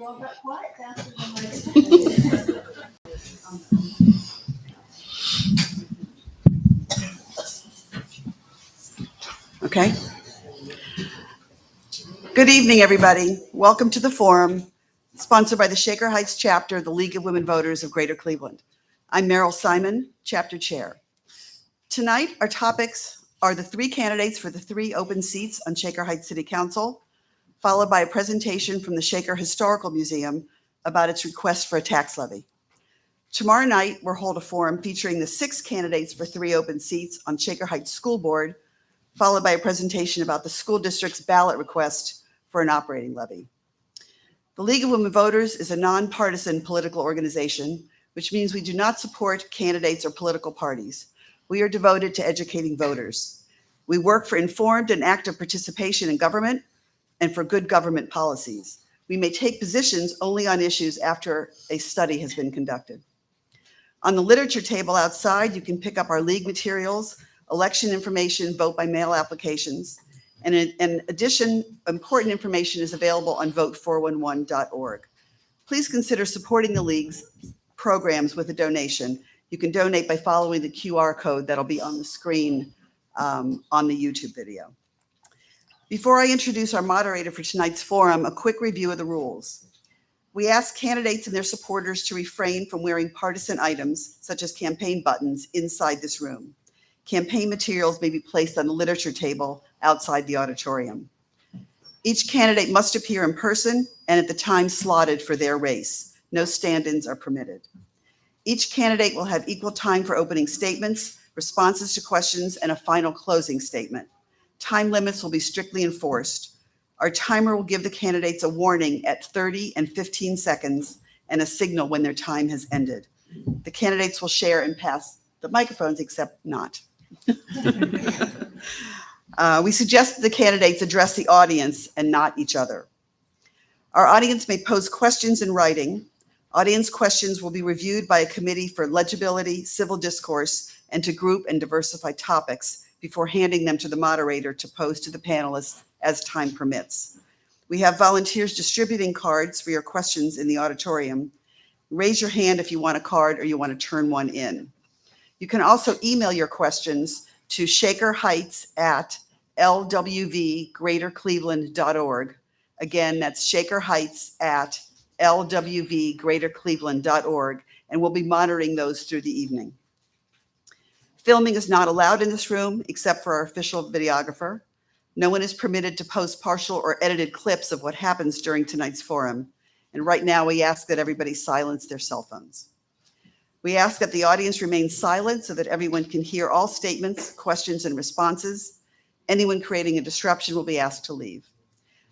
You all got quiet faster than I expected. Okay. Good evening, everybody. Welcome to the forum, sponsored by the Shaker Heights chapter of the League of Women Voters of Greater Cleveland. I'm Meryl Simon, chapter chair. Tonight, our topics are the three candidates for the three open seats on Shaker Heights City Council, followed by a presentation from the Shaker Historical Museum about its request for a tax levy. Tomorrow night, we'll hold a forum featuring the 6 candidates for 3 open seats on Shaker Heights School Board, followed by a presentation about the school district's ballot request for an operating levy. The League of Women Voters is a nonpartisan political organization, which means we do not support candidates or political parties. We are devoted to educating voters. We work for informed and active participation in government and for good government policies. We may take positions only on issues after a study has been conducted. On the literature table outside, you can pick up our league materials, election information, vote by mail applications, and in addition, important information is available on vote411.org. Please consider supporting the league's programs with a donation. You can donate by following the QR code that'll be on the screen on the YouTube video. Before I introduce our moderator for tonight's forum, a quick review of the rules. We ask candidates and their supporters to refrain from wearing partisan items, such as campaign buttons, inside this room. Campaign materials may be placed on the literature table outside the auditorium. Each candidate must appear in person and at the time slotted for their race. No stand-ins are permitted. Each candidate will have equal time for opening statements, responses to questions, and a final closing statement. Time limits will be strictly enforced. Our timer will give the candidates a warning at 30 and 15 seconds and a signal when their time has ended. The candidates will share and pass the microphones, except not. We suggest that the candidates address the audience and not each other. Our audience may pose questions in writing. Audience questions will be reviewed by a committee for legibility, civil discourse, and to group and diversify topics before handing them to the moderator to pose to the panelists as time permits. We have volunteers distributing cards for your questions in the auditorium. Raise your hand if you want a card or you want to turn one in. You can also email your questions to shakerheights@lwvgreatercleveland.org. Again, that's shakerheights@lwvgreatercleveland.org, and we'll be monitoring those through the evening. Filming is not allowed in this room except for our official videographer. No one is permitted to post partial or edited clips of what happens during tonight's forum. And right now, we ask that everybody silence their cell phones. We ask that the audience remain silent so that everyone can hear all statements, questions, and responses. Anyone creating a disruption will be asked to leave.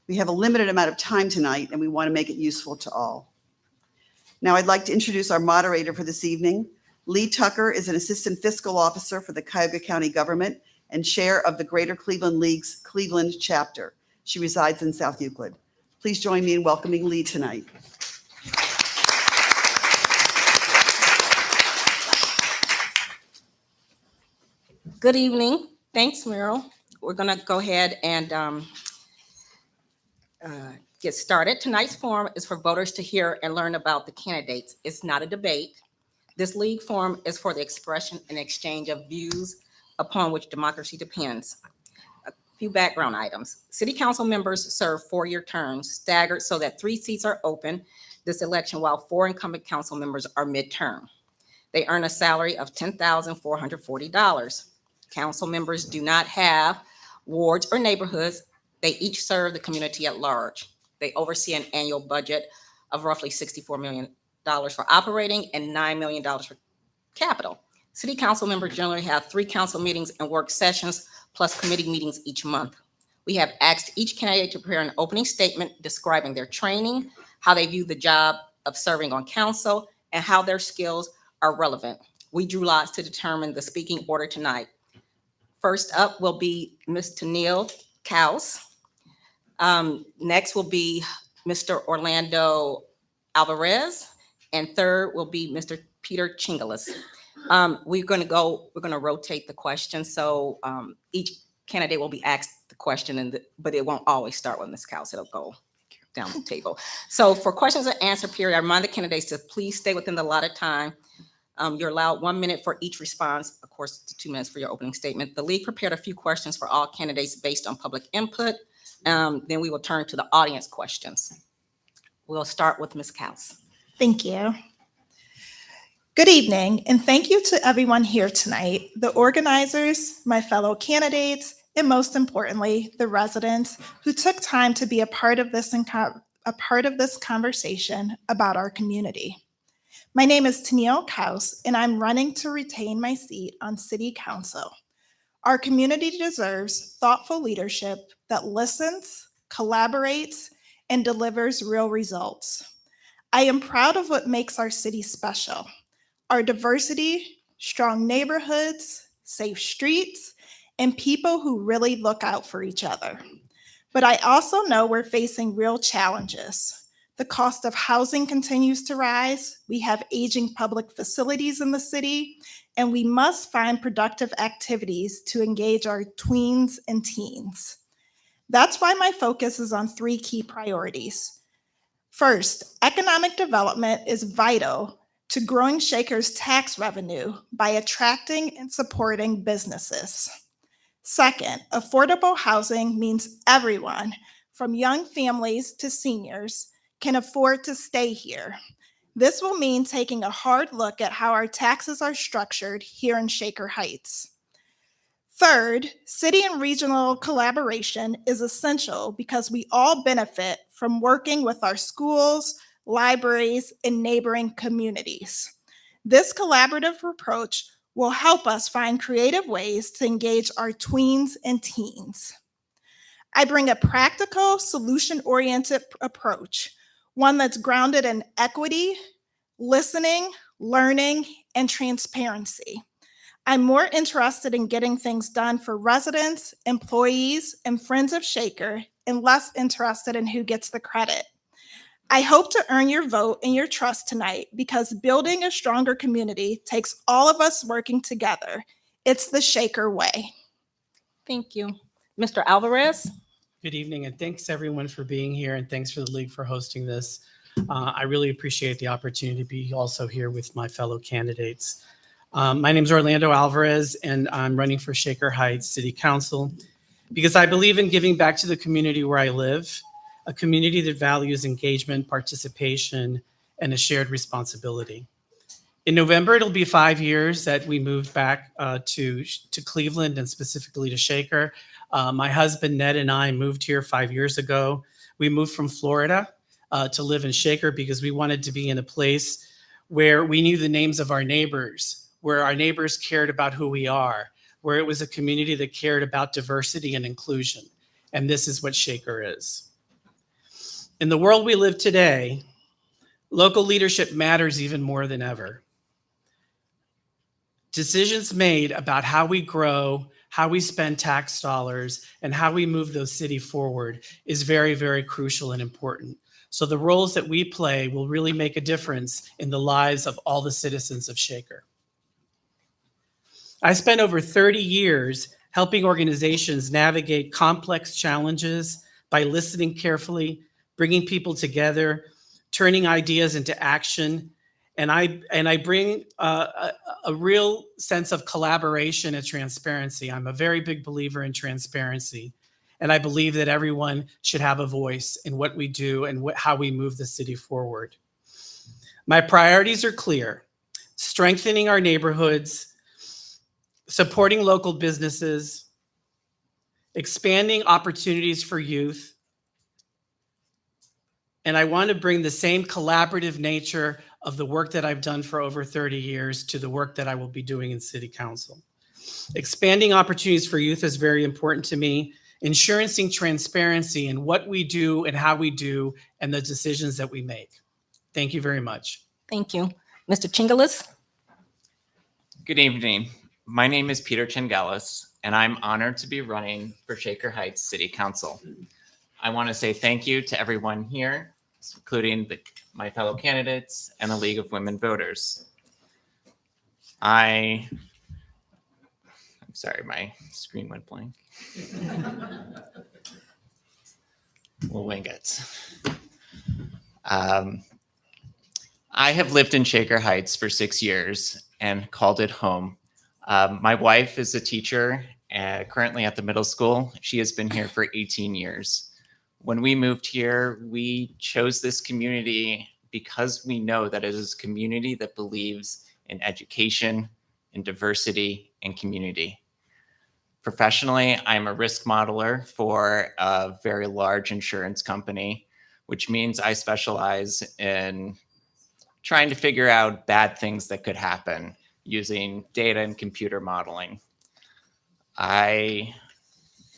We have a limited amount of time tonight, and we want to make it useful to all. Now, I'd like to introduce our moderator for this evening. Lee Tucker is an assistant fiscal officer for the Cuyahoga County government and chair of the Greater Cleveland League's Cleveland chapter. She resides in South Euclid. Please join me in welcoming Lee tonight. Good evening. Thanks, Meryl. We're going to go ahead and get started. Tonight's forum is for voters to hear and learn about the candidates. It's not a debate. This league forum is for the expression and exchange of views upon which democracy depends. A few background items. City council members serve 4-year terms, staggered so that 3 seats are open this election, while 4 incumbent council members are midterm. They earn a salary of $10,440. Council members do not have wards or neighborhoods. They each serve the community at large. They oversee an annual budget of roughly $64 million for operating and $9 million for capital. City council members generally have 3 council meetings and work sessions plus committee meetings each month. We have asked each candidate to prepare an opening statement describing their training, how they view the job of serving on council, and how their skills are relevant. We drew lots to determine the speaking order tonight. First up will be Mr. Neil Kaus. Next will be Mr. Orlando Alvarez, and third will be Mr. Peter Chingalis. We're going to rotate the questions, so each candidate will be asked the question, but it won't always start with Ms. Kaus. It'll go down the table. So for questions and answer period, I remind the candidates to please stay within the allotted time. You're allowed 1 minute for each response, of course, 2 minutes for your opening statement. The league prepared a few questions for all candidates based on public input. Then we will turn to the audience questions. We'll start with Ms. Kaus. Thank you. Good evening, and thank you to everyone here tonight, the organizers, my fellow candidates, and most importantly, the residents who took time to be a part of this conversation about our community. My name is Tennille Kaus, and I'm running to retain my seat on City Council. Our community deserves thoughtful leadership that listens, collaborates, and delivers real results. I am proud of what makes our city special: our diversity, strong neighborhoods, safe streets, and people who really look out for each other. But I also know we're facing real challenges. The cost of housing continues to rise. We have aging public facilities in the city, and we must find productive activities to engage our tweens and teens. That's why my focus is on 3 key priorities. First, economic development is vital to growing Shaker's tax revenue by attracting and supporting businesses. Second, affordable housing means everyone, from young families to seniors, can afford to stay here. This will mean taking a hard look at how our taxes are structured here in Shaker Heights. Third, city and regional collaboration is essential because we all benefit from working with our schools, libraries, and neighboring communities. This collaborative approach will help us find creative ways to engage our tweens and teens. I bring a practical, solution-oriented approach, one that's grounded in equity, listening, learning, and transparency. I'm more interested in getting things done for residents, employees, and friends of Shaker, and less interested in who gets the credit. I hope to earn your vote and your trust tonight because building a stronger community takes all of us working together. It's the Shaker way. Thank you. Mr. Alvarez? Good evening, and thanks everyone for being here, and thanks for the league for hosting this. I really appreciate the opportunity to be also here with my fellow candidates. My name is Orlando Alvarez, and I'm running for Shaker Heights City Council because I believe in giving back to the community where I live, a community that values engagement, participation, and a shared responsibility. In November, it'll be 5 years that we moved back to Cleveland and specifically to Shaker. My husband, Ned, and I moved here 5 years ago. We moved from Florida to live in Shaker because we wanted to be in a place where we knew the names of our neighbors, where our neighbors cared about who we are, where it was a community that cared about diversity and inclusion. And this is what Shaker is. In the world we live today, local leadership matters even more than ever. Decisions made about how we grow, how we spend tax dollars, and how we move those cities forward is very, very crucial and important. So the roles that we play will really make a difference in the lives of all the citizens of Shaker. I spent over 30 years helping organizations navigate complex challenges by listening carefully, bringing people together, turning ideas into action. And I bring a real sense of collaboration and transparency. I'm a very big believer in transparency. And I believe that everyone should have a voice in what we do and how we move the city forward. My priorities are clear: strengthening our neighborhoods, supporting local businesses, expanding opportunities for youth. And I want to bring the same collaborative nature of the work that I've done for over 30 years to the work that I will be doing in City Council. Expanding opportunities for youth is very important to me. Ensuring transparency in what we do and how we do and the decisions that we make. Thank you very much. Thank you. Mr. Chingalis? Good evening. My name is Peter Chingalis, and I'm honored to be running for Shaker Heights City Council. I want to say thank you to everyone here, including my fellow candidates and the League of Women Voters. I'm sorry, my screen went blank. We'll wing it. Um, I have lived in Shaker Heights for 6 years and called it home. My wife is a teacher currently at the middle school. She has been here for 18 years. When we moved here, we chose this community because we know that it is a community that believes in education, in diversity, and community. Professionally, I'm a risk modeler for a very large insurance company, which means I specialize in trying to figure out bad things that could happen using data and computer modeling. I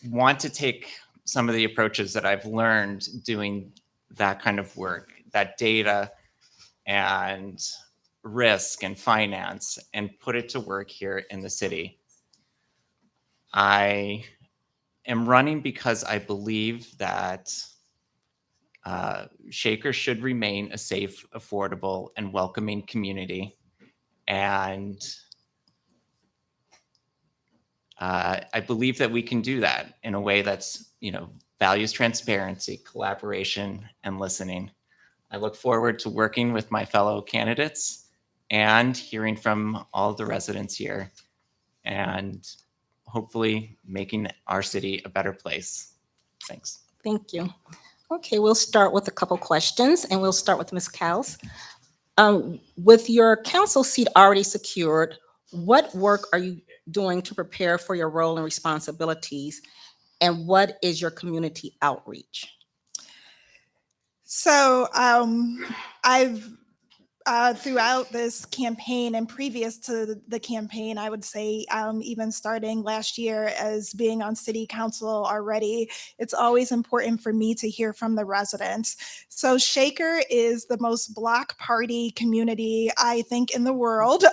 want to take some of the approaches that I've learned doing that kind of work, that data and risk and finance, and put it to work here in the city. I am running because I believe that Shaker should remain a safe, affordable, and welcoming community. And I believe that we can do that in a way that's, values transparency, collaboration, and listening. I look forward to working with my fellow candidates and hearing from all the residents here and hopefully making our city a better place. Thanks. Thank you. Okay, we'll start with a couple questions, and we'll start with Ms. Kaus. With your council seat already secured, what work are you doing to prepare for your role and responsibilities? And what is your community outreach? So I've throughout this campaign and previous to the campaign, I would say even starting last year as being on city council already, it's always important for me to hear from the residents. So Shaker is the most block party community, I think, in the world.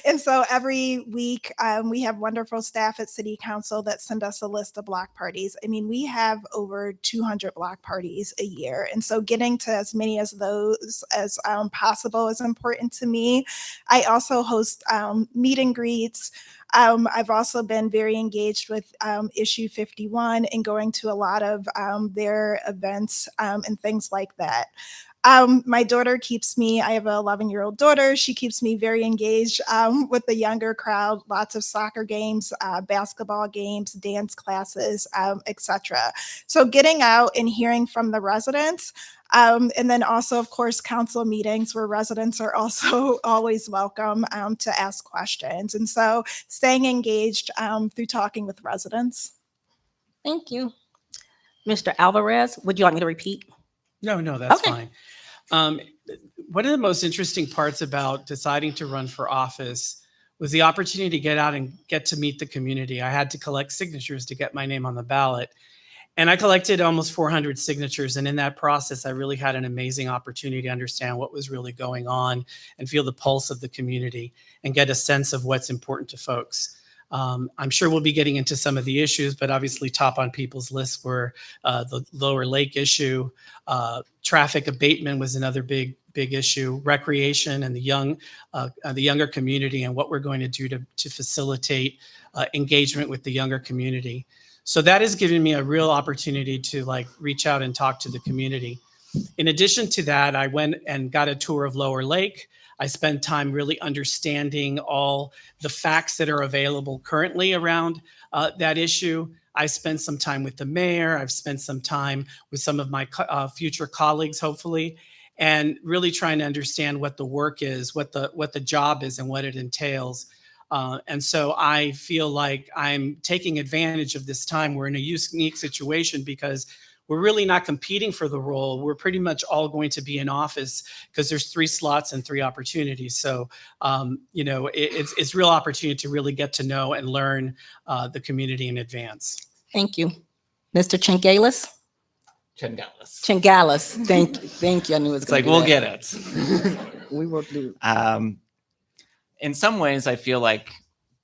And so every week we have wonderful staff at city council that send us a list of block parties. I mean, we have over 200 block parties a year. And so getting to as many as those as possible is important to me. I also host meet and greets. I've also been very engaged with Issue 51 and going to a lot of their events and things like that. My daughter keeps me, I have an 11-year-old daughter. She keeps me very engaged with the younger crowd, lots of soccer games, basketball games, dance classes, etc. So getting out and hearing from the residents, and then also, of course, council meetings where residents are also always welcome to ask questions. And so staying engaged through talking with residents. Thank you. Mr. Alvarez, would you like me to repeat? No, that's Okay. fine. One of the most interesting parts about deciding to run for office was the opportunity to get out and get to meet the community. I had to collect signatures to get my name on the ballot. And I collected almost 400 signatures. And in that process, I really had an amazing opportunity to understand what was really going on and feel the pulse of the community and get a sense of what's important to folks. I'm sure we'll be getting into some of the issues, but obviously top on people's lists were the Lower Lake issue. Traffic abatement was another big issue. Recreation and the younger community and what we're going to do to facilitate engagement with the younger community. So that has given me a real opportunity to reach out and talk to the community. In addition to that, I went and got a tour of Lower Lake. I spent time really understanding all the facts that are available currently around that issue. I spent some time with the mayor. I've spent some time with some of my future colleagues, hopefully, and really trying to understand what the work is, what the job is, and what it entails. And so I feel like I'm taking advantage of this time. We're in a unique situation because we're really not competing for the role. We're pretty much all going to be in office because there's 3 slots and 3 opportunities. So, it's real opportunity to really get to know and learn the community in advance. Thank you. Mr. Chengalis? Chengalis. Thank you. I knew it was It's like, we'll get it. We will do. In some ways, I feel like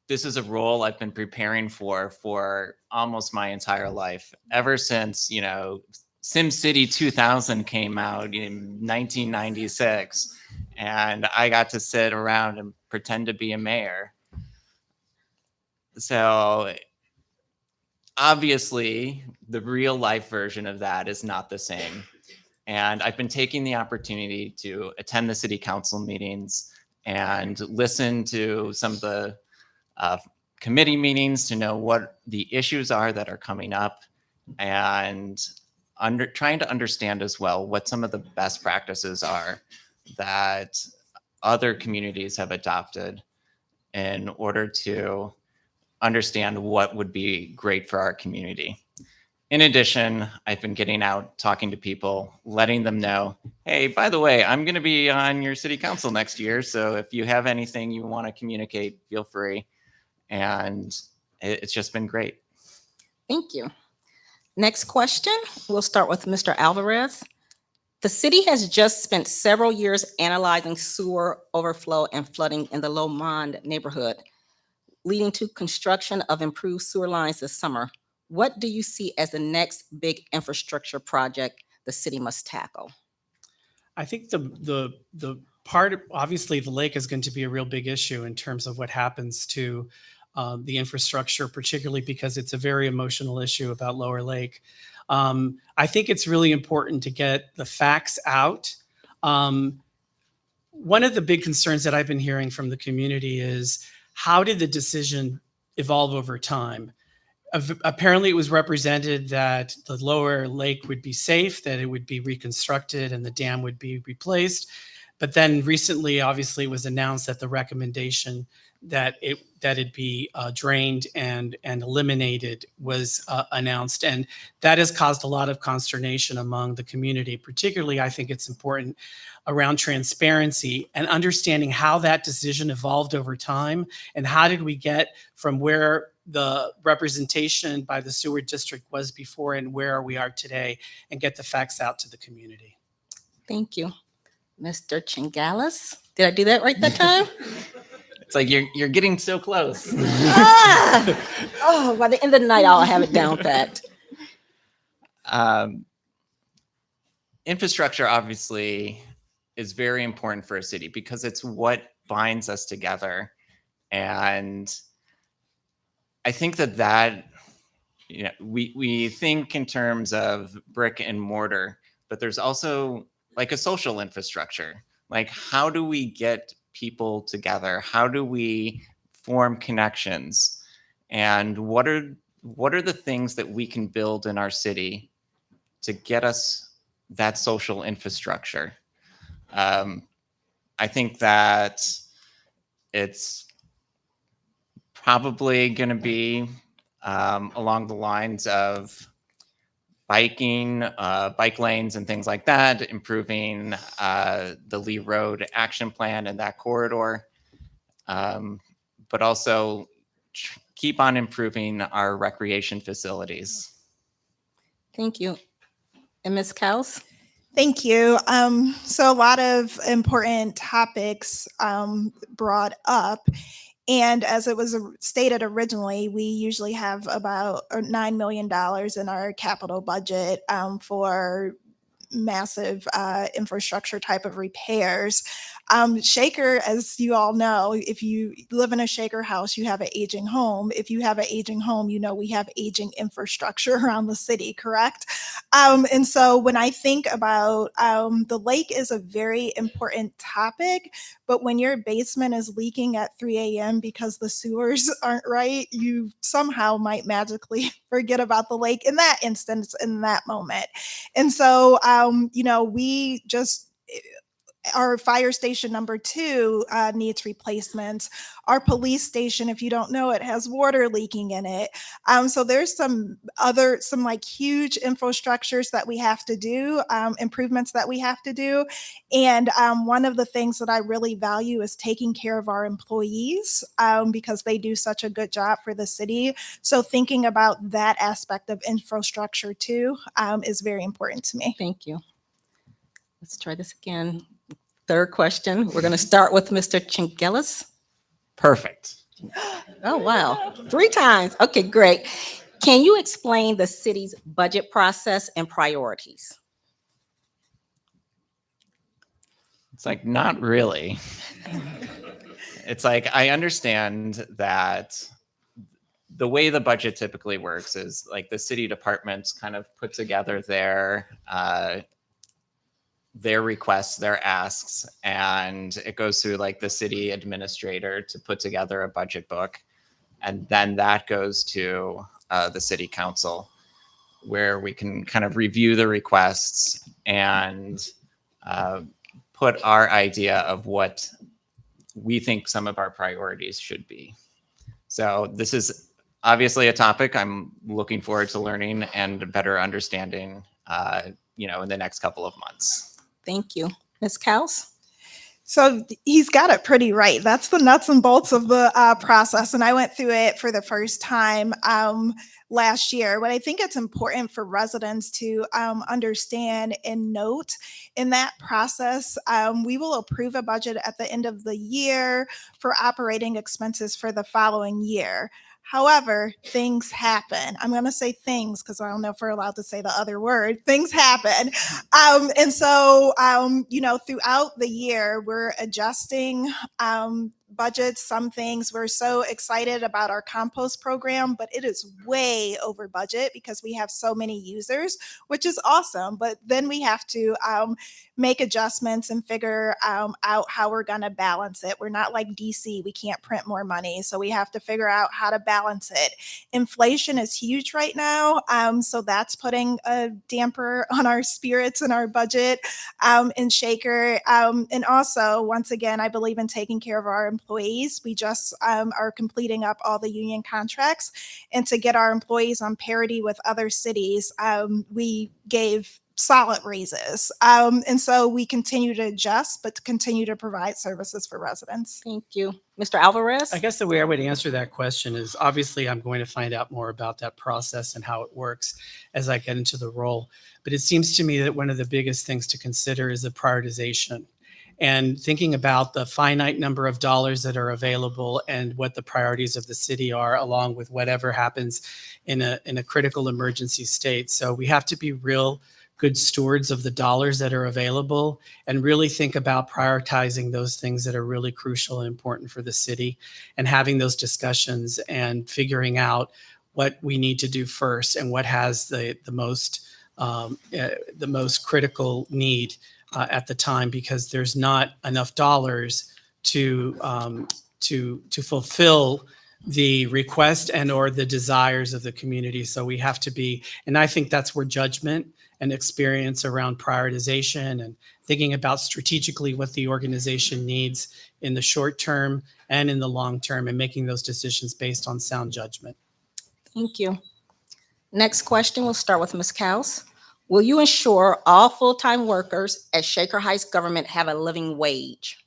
this is a role I've been preparing for almost my entire life, ever since, SimCity 2000 came out in 1996, and I got to sit around and pretend to be a mayor. So obviously, the real life version of that is not the same. And I've been taking the opportunity to attend the city council meetings and listen to some of the committee meetings to know what the issues are that are coming up, and trying to understand as well what some of the best practices are that other communities have adopted in order to understand what would be great for our community. In addition, I've been getting out, talking to people, letting them know, hey, by the way, I'm going to be on your city council next year. So if you have anything you want to communicate, feel free. And it's just been great. Thank you. Next question, we'll start with Mr. Alvarez. The city has just spent several years analyzing sewer overflow and flooding in the Lomond neighborhood, leading to construction of improved sewer lines this summer. What do you see as the next big infrastructure project the city must tackle? I think the part, obviously the lake is going to be a real big issue in terms of what happens to the infrastructure, particularly because it's a very emotional issue about Lower Lake. I think it's really important to get the facts out. One of the big concerns that I've been hearing from the community is, how did the decision evolve over time? Apparently it was represented that the Lower Lake would be safe, that it would be reconstructed and the dam would be replaced. But then recently, obviously, it was announced that the recommendation that it be drained and eliminated was announced. And that has caused a lot of consternation among the community. Particularly, I think it's important around transparency and understanding how that decision evolved over time, and how did we get from where the representation by the sewer district was before and where we are today, and get the facts out to the community. Thank you. Mr. Chingalis, did I do that right that time? It's like you're getting so close. Oh, by the end of the night, I'll have it down pat. Infrastructure obviously is very important for a city because it's what binds us together. And I think that we think in terms of brick and mortar, but there's also like a social infrastructure. Like, how do we get people together? How do we form connections? And what are the things that we can build in our city to get us that social infrastructure? I think that it's probably going to be along the lines of biking, bike lanes and things like that, improving the Lee Road action plan and that corridor, but also keep on improving our recreation facilities. Thank you. And Ms. Kaus? Thank you. So a lot of important topics brought up. And as it was stated originally, we usually have about $9 million in our capital budget for massive infrastructure type of repairs. Shaker, as you all know, if you live in a Shaker house, you have an aging home. If you have an aging home, you know we have aging infrastructure around the city, correct? And so when I think about the lake is a very important topic, but when your basement is leaking at 3 a.m. because the sewers aren't right, you somehow might magically forget about the lake in that instance, in that moment. And so, we just, our fire station number 2 needs replacements. Our police station, if you don't know, it has water leaking in it. So there's some like huge infrastructures that we have to do, improvements that we have to do. And one of the things that I really value is taking care of our employees because they do such a good job for the city. So thinking about that aspect of infrastructure too is very important to me. Thank you. Let's try this again. Third question. We're going to start with Mr. Chingalis. Perfect. Oh, wow. 3 times. Okay, great. Can you explain the city's budget process and priorities? It's like, not really. It's like, I understand that the way the budget typically works is like the city departments kind of put together their their requests, their asks, and it goes through like the city administrator to put together a budget book. And then that goes to the city council, where we can kind of review the requests and put our idea of what we think some of our priorities should be. So this is obviously a topic I'm looking forward to learning and better understanding, in the next couple of months. Thank you. Ms. Kaus? So he's got it pretty right. That's the nuts and bolts of the process. And I went through it for the first time last year. But I think it's important for residents to understand and note in that process, we will approve a budget at the end of the year for operating expenses for the following year. However, things happen. I'm going to say things because I don't know if we're allowed to say the other word. Things happen. And so, throughout the year, we're adjusting budgets, some things. We're so excited about our compost program, but it is way over budget because we have so many users, which is awesome. But then we have to make adjustments and figure out how we're going to balance it. We're not like DC. We can't print more money. So we have to figure out how to balance it. Inflation is huge right now. So that's putting a damper on our spirits and our budget in Shaker. And also, once again, I believe in taking care of our employees. We just are completing up all the union contracts. And to get our employees on parity with other cities, we gave solid raises. And so we continue to adjust, but to continue to provide services for residents. Thank you. Mr. Alvarez? I guess the way I would answer that question is obviously I'm going to find out more about that process and how it works as I get into the role. But it seems to me that one of the biggest things to consider is the prioritization and thinking about the finite number of dollars that are available and what the priorities of the city are, along with whatever happens in a critical emergency state. So we have to be real good stewards of the dollars that are available and really think about prioritizing those things that are really crucial and important for the city and having those discussions and figuring out what we need to do first and what has the most critical need at the time, because there's not enough dollars to fulfill the request and or the desires of the community. So we have to be, and I think that's where judgment and experience around prioritization and thinking about strategically what the organization needs in the short term and in the long term, and making those decisions based on sound judgment. Thank you. Next question, we'll start with Ms. Kaus. Will you ensure all full-time workers at Shaker Heights government have a living wage?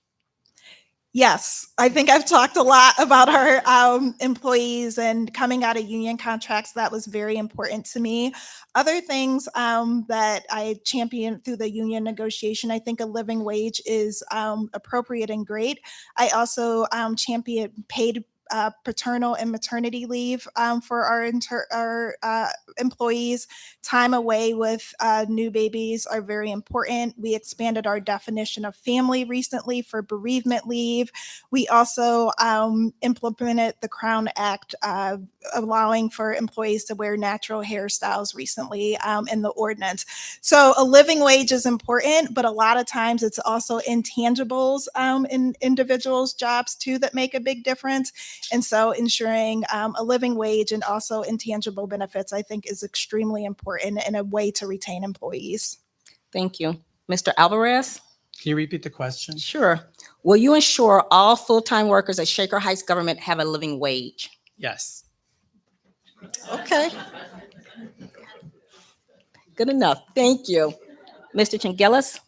Yes, I think I've talked a lot about our employees and coming out of union contracts. That was very important to me. Other things that I championed through the union negotiation, I think a living wage is appropriate and great. I also championed paid paternal and maternity leave for our employees. Time away with new babies are very important. We expanded our definition of family recently for bereavement leave. We also implemented the Crown Act, allowing for employees to wear natural hairstyles recently in the ordinance. So a living wage is important, but a lot of times it's also intangibles in individuals' jobs too that make a big difference. And so ensuring a living wage and also intangible benefits, I think, is extremely important and a way to retain employees. Thank you. Mr. Alvarez? Can you repeat the question? Sure. Will you ensure all full-time workers at Shaker Heights government have a living wage? Yes. Okay. Good enough. Thank you. Mr. Chingelis?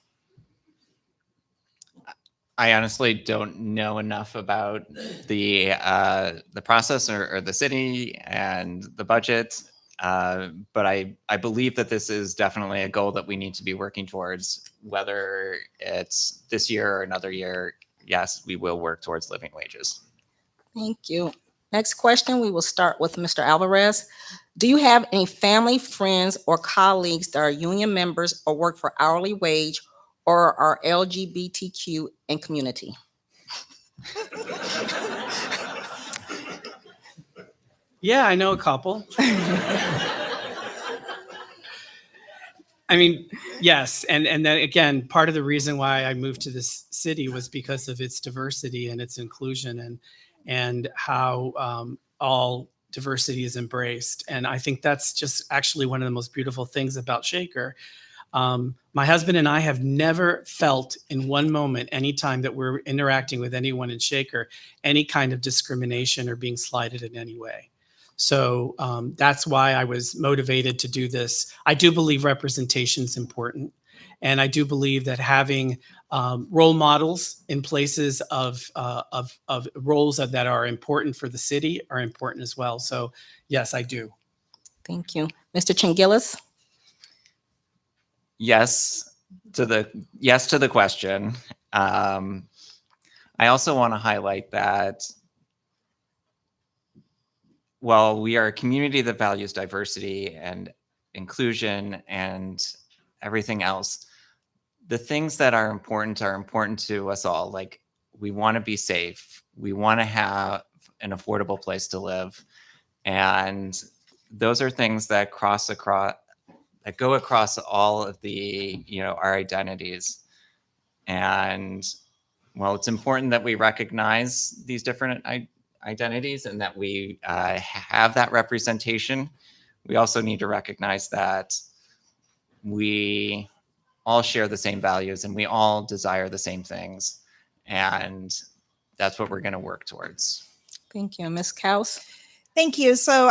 I honestly don't know enough about the process or the city and the budget, but I believe that this is definitely a goal that we need to be working towards, whether it's this year or another year. Yes, we will work towards living wages. Thank you. Next question, we will start with Mr. Alvarez. Do you have any family, friends, or colleagues that are union members or work for hourly wage or are LGBTQ in community? Yeah, I know a couple. I mean, yes. And then again, part of the reason why I moved to this city was because of its diversity and its inclusion and how all diversity is embraced. And I think that's just actually one of the most beautiful things about Shaker. My husband and I have never felt in one moment, anytime that we're interacting with anyone in Shaker, any kind of discrimination or being slighted in any way. So that's why I was motivated to do this. I do believe representation is important. And I do believe that having role models in places of roles that are important for the city are important as well. So yes, I do. Thank you. Mr. Chingilis? Yes to the question. I also want to highlight that while we are a community that values diversity and inclusion and everything else, the things that are important to us all. Like, we want to be safe. We want to have an affordable place to live. And those are things that go across all of the, our identities. And well, it's important that we recognize these different identities and that we have that representation. We also need to recognize that we all share the same values and we all desire the same things. And that's what we're going to work towards. Thank you. Ms. Kaus? Thank you. So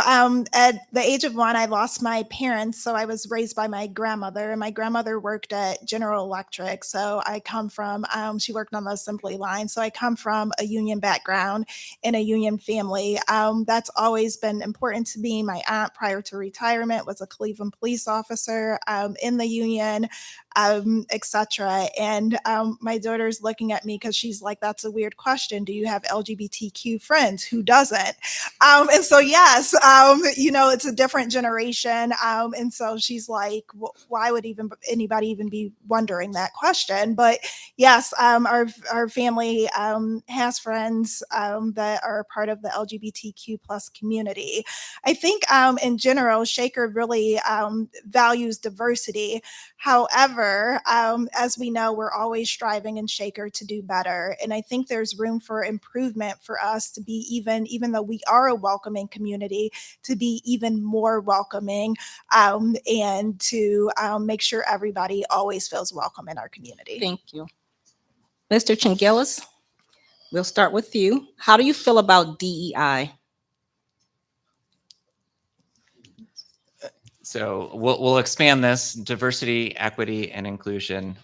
at the age of 1, I lost my parents. So I was raised by my grandmother, and my grandmother worked at General Electric. So I come from, she worked on the assembly line. So I come from a union background and a union family. That's always been important to me. My aunt, prior to retirement, was a Cleveland police officer in the union, etc. And my daughter's looking at me because she's like, that's a weird question. Do you have LGBTQ friends? Who doesn't? And so, yes, it's a different generation. And so she's like, why would anybody even be wondering that question? But yes, our family has friends that are part of the LGBTQ plus community. I think in general, Shaker really values diversity. However, as we know, we're always striving in Shaker to do better. And I think there's room for improvement for us to be even though we are a welcoming community, to be even more welcoming and to make sure everybody always feels welcome in our community. Thank you. Mr. Chingilis, we'll start with you. How do you feel about DEI? So we'll expand this: diversity, equity, and inclusion.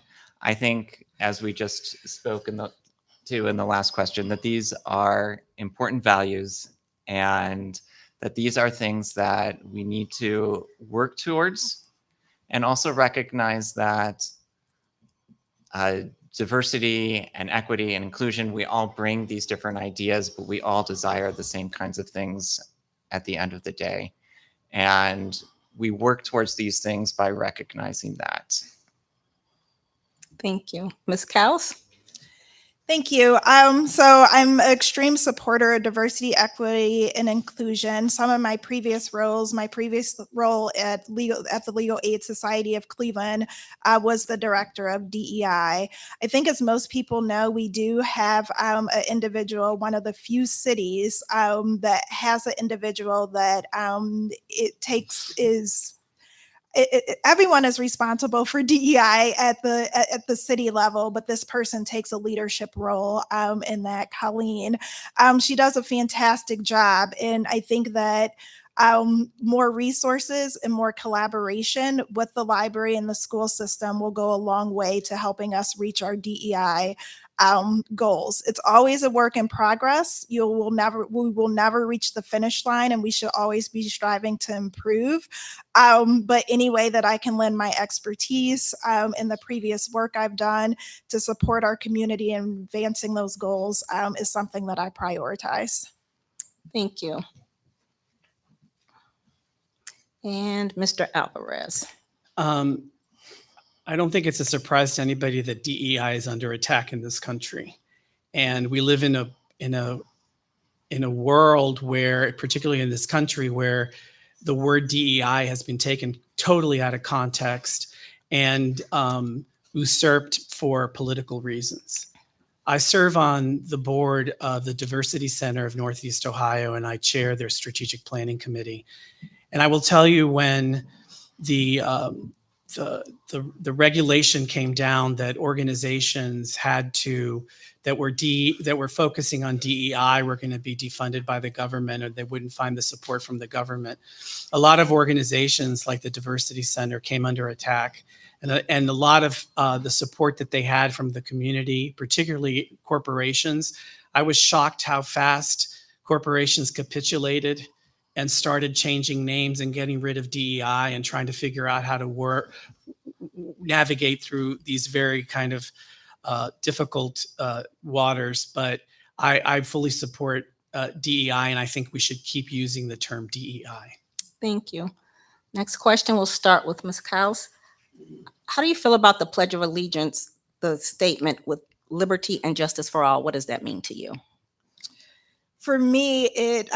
I think, as we just spoke in the last question, that these are important values and that these are things that we need to work towards, and also recognize that diversity and equity and inclusion, we all bring these different ideas, but we all desire the same kinds of things at the end of the day. And we work towards these things by recognizing that. Thank you. Ms. Kaus? Thank you. So I'm an extreme supporter of diversity, equity, and inclusion. Some of my previous role at the Legal Aid Society of Cleveland was the director of DEI. I think, as most people know, we do have an individual, one of the few cities that has an individual that everyone is responsible for DEI at the city level, but this person takes a leadership role in that. Colleen, she does a fantastic job, and I think that more resources and more collaboration with the library and the school system will go a long way to helping us reach our DEI goals. It's always a work in progress. We will never reach the finish line, and we should always be striving to improve. But any way that I can lend my expertise in the previous work I've done to support our community in advancing those goals is something that I prioritize. Thank you. And Mr. Alvarez. I don't think it's a surprise to anybody that DEI is under attack in this country. And we live in a world where, particularly in this country, where the word DEI has been taken totally out of context. and usurped for political reasons. I serve on the board of the Diversity Center of Northeast Ohio, and I chair their strategic planning committee. And I will tell you, when the regulation came down that organizations had to that were focusing on DEI were going to be defunded by the government, or they wouldn't find the support from the government, a lot of organizations like the Diversity Center came under attack. And a lot of the support that they had from the community, particularly corporations, I was shocked how fast corporations capitulated and started changing names and getting rid of DEI and trying to figure out how to navigate through these very kind of difficult waters. But I fully support DEI, and I think we should keep using the term DEI. Thank you. Next question, we'll start with Ms. Kaus. How do you feel about the Pledge of Allegiance, the statement with liberty and justice for all? What does that mean to you? For me, it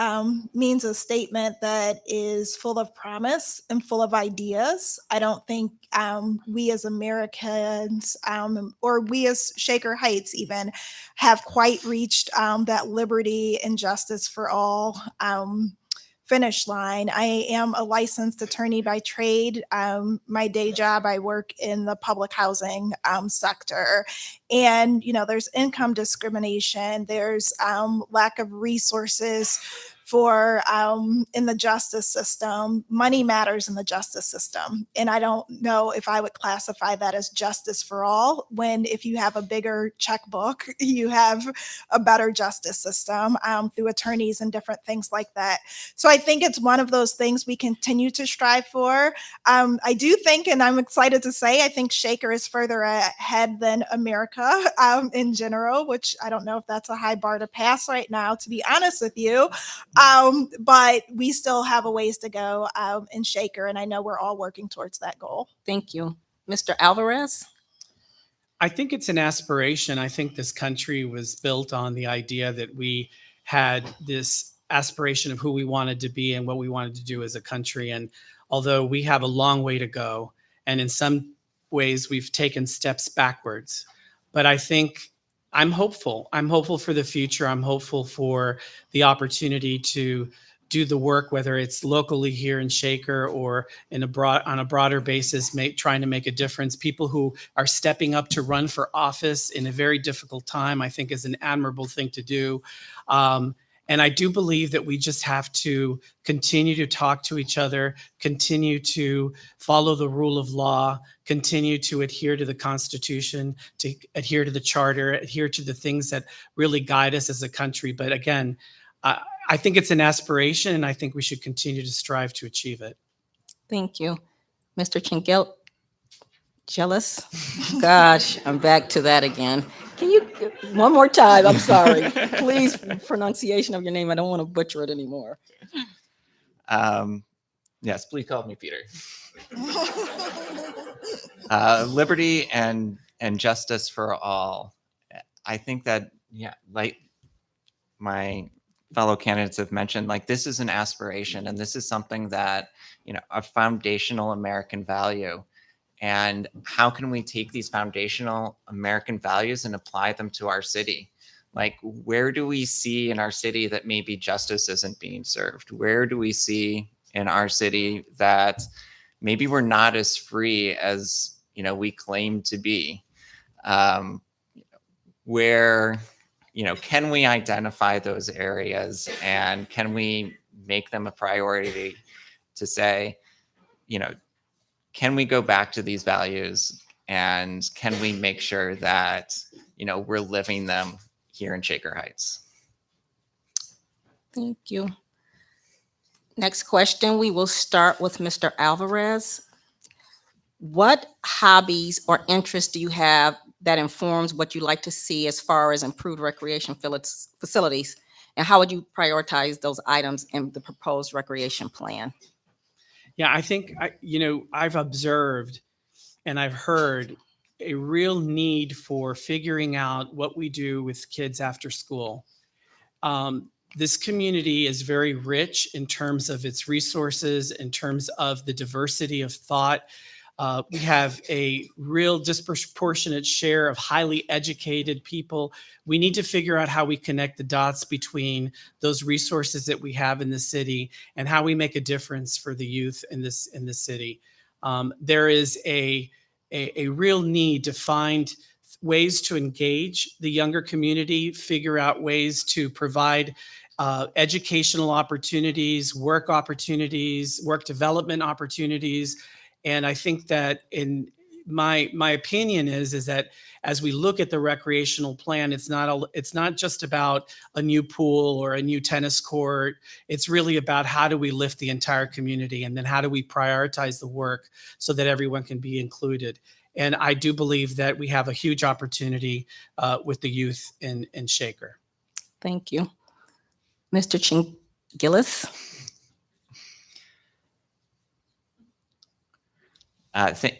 means a statement that is full of promise and full of ideas. I don't think we as Americans, or we as Shaker Heights even, have quite reached that liberty and justice for all finish line. I am a licensed attorney by trade. My day job, I work in the public housing sector. And, there's income discrimination, there's lack of resources for in the justice system. Money matters in the justice system. And I don't know if I would classify that as justice for all, when if you have a bigger checkbook, you have a better justice system through attorneys and different things like that. So I think it's one of those things we continue to strive for. I do think, and I'm excited to say, I think Shaker is further ahead than America in general, which I don't know if that's a high bar to pass right now, to be honest with you. But we still have a ways to go in Shaker, and I know we're all working towards that goal. Thank you. Mr. Alvarez? I think it's an aspiration. I think this country was built on the idea that we had this aspiration of who we wanted to be and what we wanted to do as a country. And although we have a long way to go, and in some ways we've taken steps backwards, but I think I'm hopeful. I'm hopeful for the future. I'm hopeful for the opportunity to do the work, whether it's locally here in Shaker or on a broader basis, trying to make a difference. People who are stepping up to run for office in a very difficult time, I think, is an admirable thing to do. And I do believe that we just have to continue to talk to each other, continue to follow the rule of law, continue to adhere to the Constitution, to adhere to the Charter, adhere to the things that really guide us as a country. But again, I think it's an aspiration, and I think we should continue to strive to achieve it. Thank you. Mr. Chingel, jealous? Gosh, I'm back to that again. Can you, one more time, I'm sorry. Please, pronunciation of your name. I don't want to butcher it anymore. Yes, please call me Peter. Liberty and justice for all. I think that, yeah, like my fellow candidates have mentioned, like, this is an aspiration, and this is something that, a foundational American value. And how can we take these foundational American values and apply them to our city? Like, where do we see in our city that maybe justice isn't being served? Where do we see in our city that maybe we're not as free as, we claim to be? Where, can we identify those areas, and can we make them a priority to say, can we go back to these values, and can we make sure that, we're living them here in Shaker Heights? Thank you. Next question, we will start with Mr. Alvarez. What hobbies or interests do you have that informs what you like to see as far as improved recreation facilities? And how would you prioritize those items in the proposed recreation plan? Yeah, I think, I've observed and I've heard a real need for figuring out what we do with kids after school. This community is very rich in terms of its resources, in terms of the diversity of thought. We have a real disproportionate share of highly educated people. We need to figure out how we connect the dots between those resources that we have in the city and how we make a difference for the youth in the city. There is a real need to find ways to engage the younger community, figure out ways to provide educational opportunities, work development opportunities. And I think that in my opinion is that as we look at the recreational plan, it's not just about a new pool or a new tennis court. It's really about how do we lift the entire community, and then how do we prioritize the work so that everyone can be included. And I do believe that we have a huge opportunity with the youth in Shaker. Thank you. Mr. Chingilis?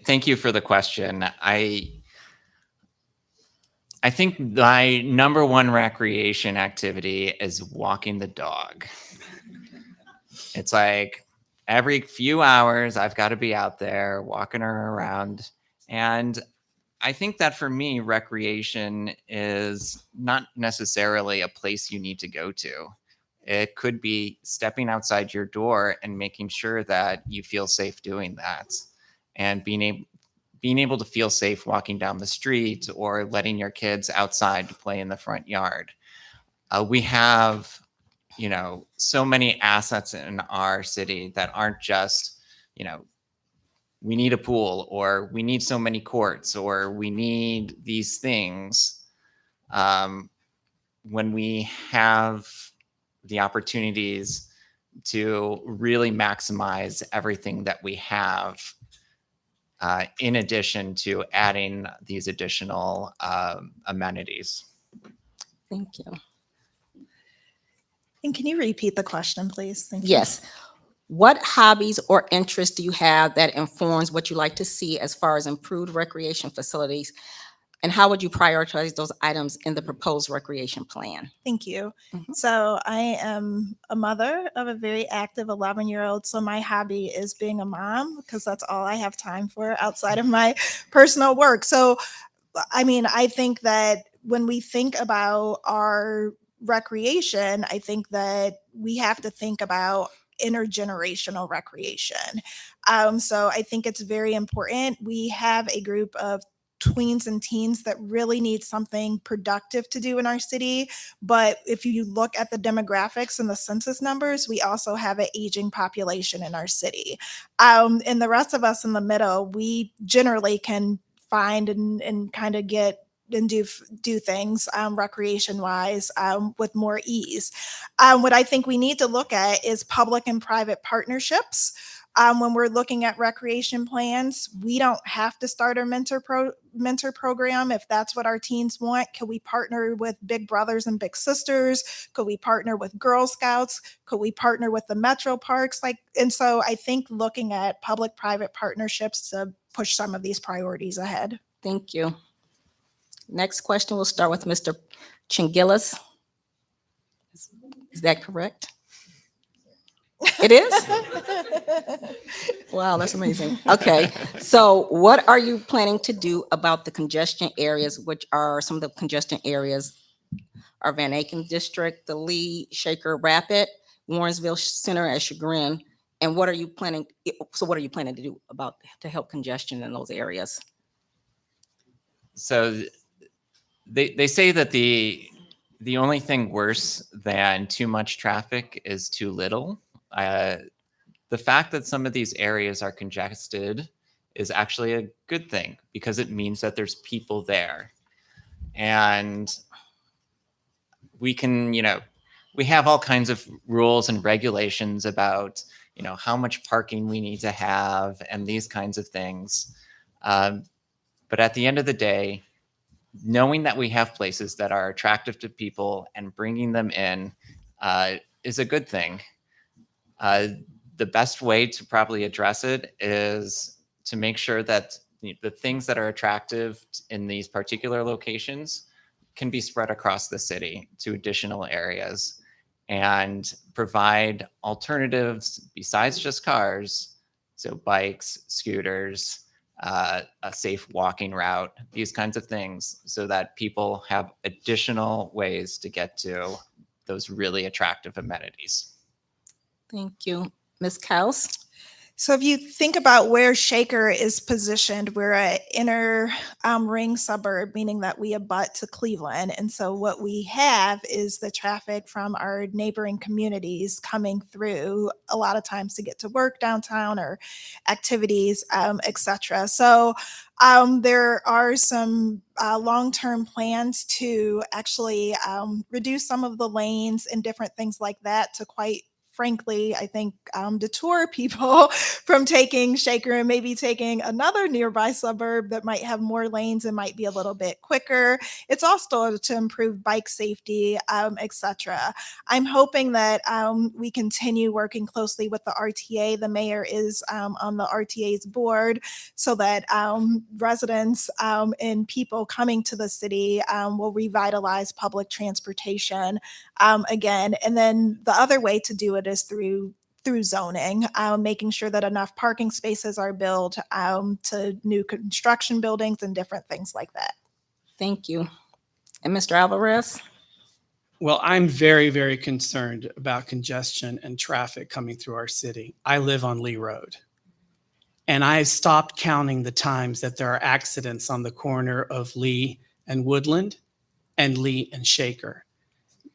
Thank you for the question. I think my number one recreation activity is walking the dog. It's like every few hours, I've got to be out there walking her around. And I think that for me, recreation is not necessarily a place you need to go to. It could be stepping outside your door and making sure that you feel safe doing that, and being able to feel safe walking down the street or letting your kids outside to play in the front yard. We have, so many assets in our city that aren't just, we need a pool, or we need so many courts, or we need these things. When we have the opportunities to really maximize everything that we have, in addition to adding these additional amenities. Thank you. And can you repeat the question, please? Thank you. Yes. What hobbies or interests do you have that informs what you like to see as far as improved recreation facilities? And how would you prioritize those items in the proposed recreation plan? Thank you. Mhm. So I am a mother of a very active 11-year-old. So my hobby is being a mom, because that's all I have time for outside of my personal work. So, I mean, I think that when we think about our recreation, I think that we have to think about intergenerational recreation. So I think it's very important. We have a group of tweens and teens that really need something productive to do in our city. But if you look at the demographics and the census numbers, we also have an aging population in our city. And the rest of us in the middle, we generally can find and kind of get and do things recreation wise with more ease. What I think we need to look at is public and private partnerships. When we're looking at recreation plans, we don't have to start a mentor program if that's what our teens want. Could we partner with Big Brothers and Big Sisters? Could we partner with Girl Scouts? Could we partner with the metro parks? And so I think looking at public-private partnerships to push some of these priorities ahead. Thank you. Next question, we'll start with Mr. Chingilis. Is that correct? It is? Wow, that's amazing. Okay, so what are you planning to do about the congestion areas, which are some of the congestion areas are Van Aken District, the Lee, Shaker, Rapid, Warrensville Center, and Chagrin? And what are you planning to do to help congestion in those areas? So they say that the only thing worse than too much traffic is too little. The fact that some of these areas are congested is actually a good thing, because it means that there's people there. And we can, we have all kinds of rules and regulations about, how much parking we need to have and these kinds of things. But at the end of the day, knowing that we have places that are attractive to people and bringing them in is a good thing. The best way to probably address it is to make sure that the things that are attractive in these particular locations can be spread across the city to additional areas, and provide alternatives besides just cars. So bikes, scooters, a safe walking route, these kinds of things, so that people have additional ways to get to those really attractive amenities. Thank you. Ms. Kaus? So if you think about where Shaker is positioned, we're an inner ring suburb, meaning that we abut to Cleveland. And so what we have is the traffic from our neighboring communities coming through a lot of times to get to work downtown or activities, et cetera. So there are some long-term plans to actually reduce some of the lanes and different things like that to quite frankly, I think, detour people from taking Shaker and maybe taking another nearby suburb that might have more lanes and might be a little bit quicker. It's also to improve bike safety, et cetera. I'm hoping that we continue working closely with the RTA. The mayor is on the RTA's board so that residents and people coming to the city will revitalize public transportation again. And then the other way to do it is through zoning, making sure that enough parking spaces are built to new construction buildings and different things like that. Thank you. And Mr. Alvarez? Well, I'm very, very concerned about congestion and traffic coming through our city. I live on Lee Road, and I stopped counting the times that there are accidents on the corner of Lee and Woodland and Lee and Shaker.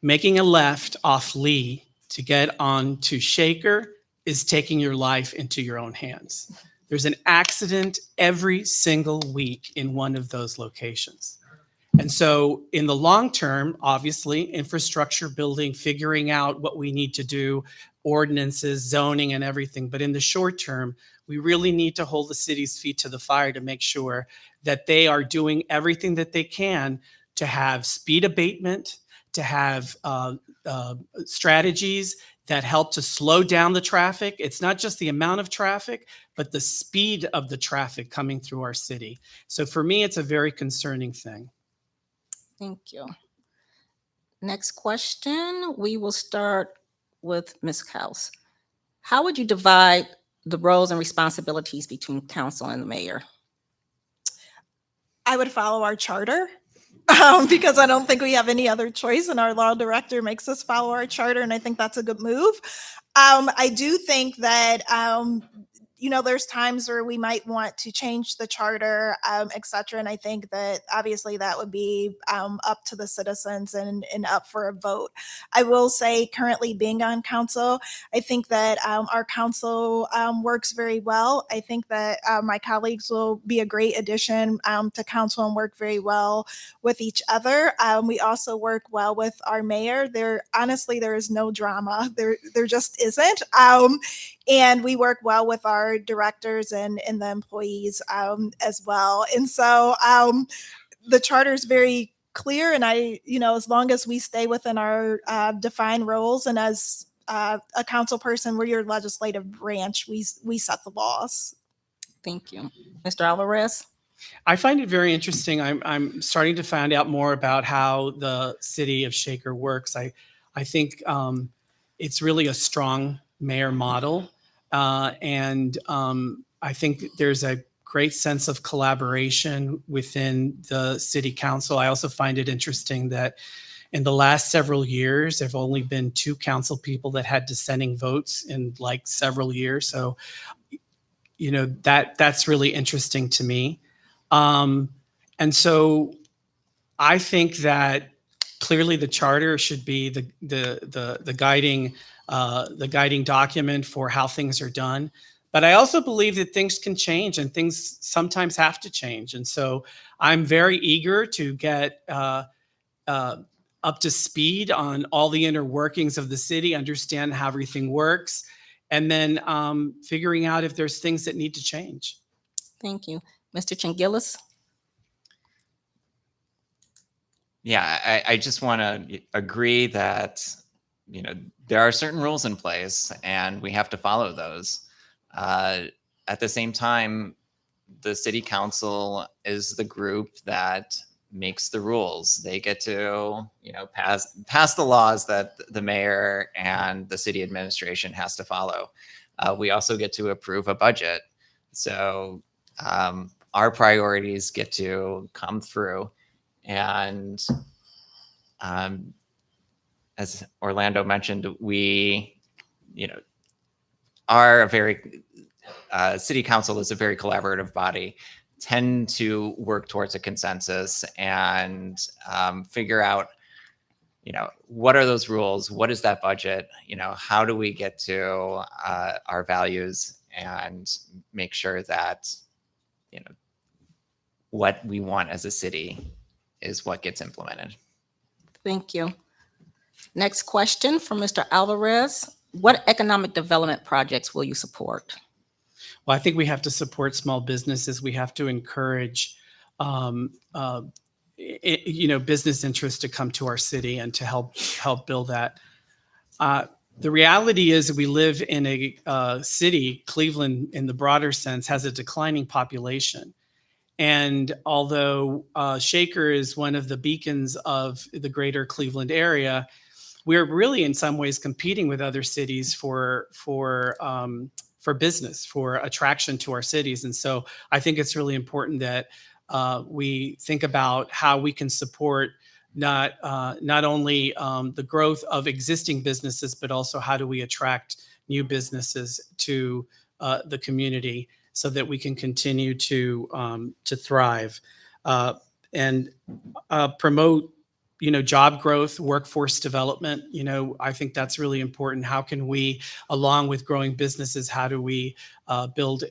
Making a left off Lee to get on to Shaker is taking your life into your own hands. There's an accident every single week in one of those locations. And so in the long term, obviously, infrastructure building, figuring out what we need to do, ordinances, zoning, and everything. But in the short term, we really need to hold the city's feet to the fire to make sure that they are doing everything that they can to have speed abatement, to have strategies that help to slow down the traffic. It's not just the amount of traffic, but the speed of the traffic coming through our city. So for me, it's a very concerning thing. Thank you. Next question, we will start with Ms. Kaus. How would you divide the roles and responsibilities between council and the mayor? I would follow our charter. Because I don't think we have any other choice, and our law director makes us follow our charter, and I think that's a good move. I do think that there's times where we might want to change the charter, et cetera. And I think that obviously that would be up to the citizens and up for a vote. I will say currently being on council, I think that our council works very well. I think that my colleagues will be a great addition to council and work very well with each other. We also work well with our mayor. There is no drama. There just isn't. And we work well with our directors and the employees as well. And so the charter is very clear. And as long as we stay within our defined roles, and as a council person, we're your legislative branch, we set the laws. Thank you. Mr. Alvarez? I find it very interesting. I'm starting to find out more about how the city of Shaker works. I think it's really a strong mayor model. And I think there's a great sense of collaboration within the city council. I also find it interesting that in the last several years, there have only been 2 council people that had dissenting votes in like several years. So, that's really interesting to me. And so I think that clearly the charter should be the guiding document for how things are done. But I also believe that things can change and things sometimes have to change. And so I'm very eager to get up to speed on all the inner workings of the city, understand how everything works, and then figuring out if there's things that need to change. Thank you. Mr. Chingillis? Yeah, I just want to agree that, there are certain rules in place and we have to follow those. At the same time, the city council is the group that makes the rules. They get to, pass the laws that the mayor and the city administration has to follow. We also get to approve a budget. So our priorities get to come through. And as Orlando mentioned, we, are a very, city council is a very collaborative body, tend to work towards a consensus and figure out, what are those rules? What is that budget? How do we get to our values and make sure that, what we want as a city is what gets implemented. Thank you. Next question from Mr. Alvarez. What economic development projects will you support? Well, I think we have to support small businesses. We have to encourage, business interests to come to our city and to help build that. The reality is that we live in a city, Cleveland in the broader sense, has a declining population. And although Shaker is one of the beacons of the greater Cleveland area, we're really in some ways competing with other cities for business, for attraction to our cities. And so I think it's really important that we think about how we can support not only the growth of existing businesses, but also how do we attract new businesses to the community so that we can continue to thrive and promote, job growth, workforce development. I think that's really important. How can we, along with growing businesses, how do we build,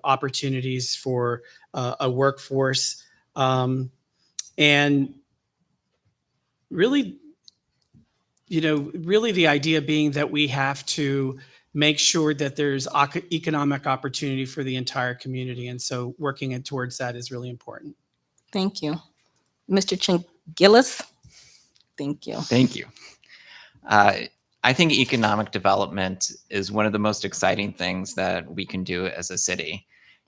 opportunities for a workforce, and really, really the idea being that we have to make sure that there's economic opportunity for the entire community. And so working towards that is really important. Thank you. Mr. Chingilis. Thank you. Thank you. I think economic development is one of the most exciting things that we can do as a city.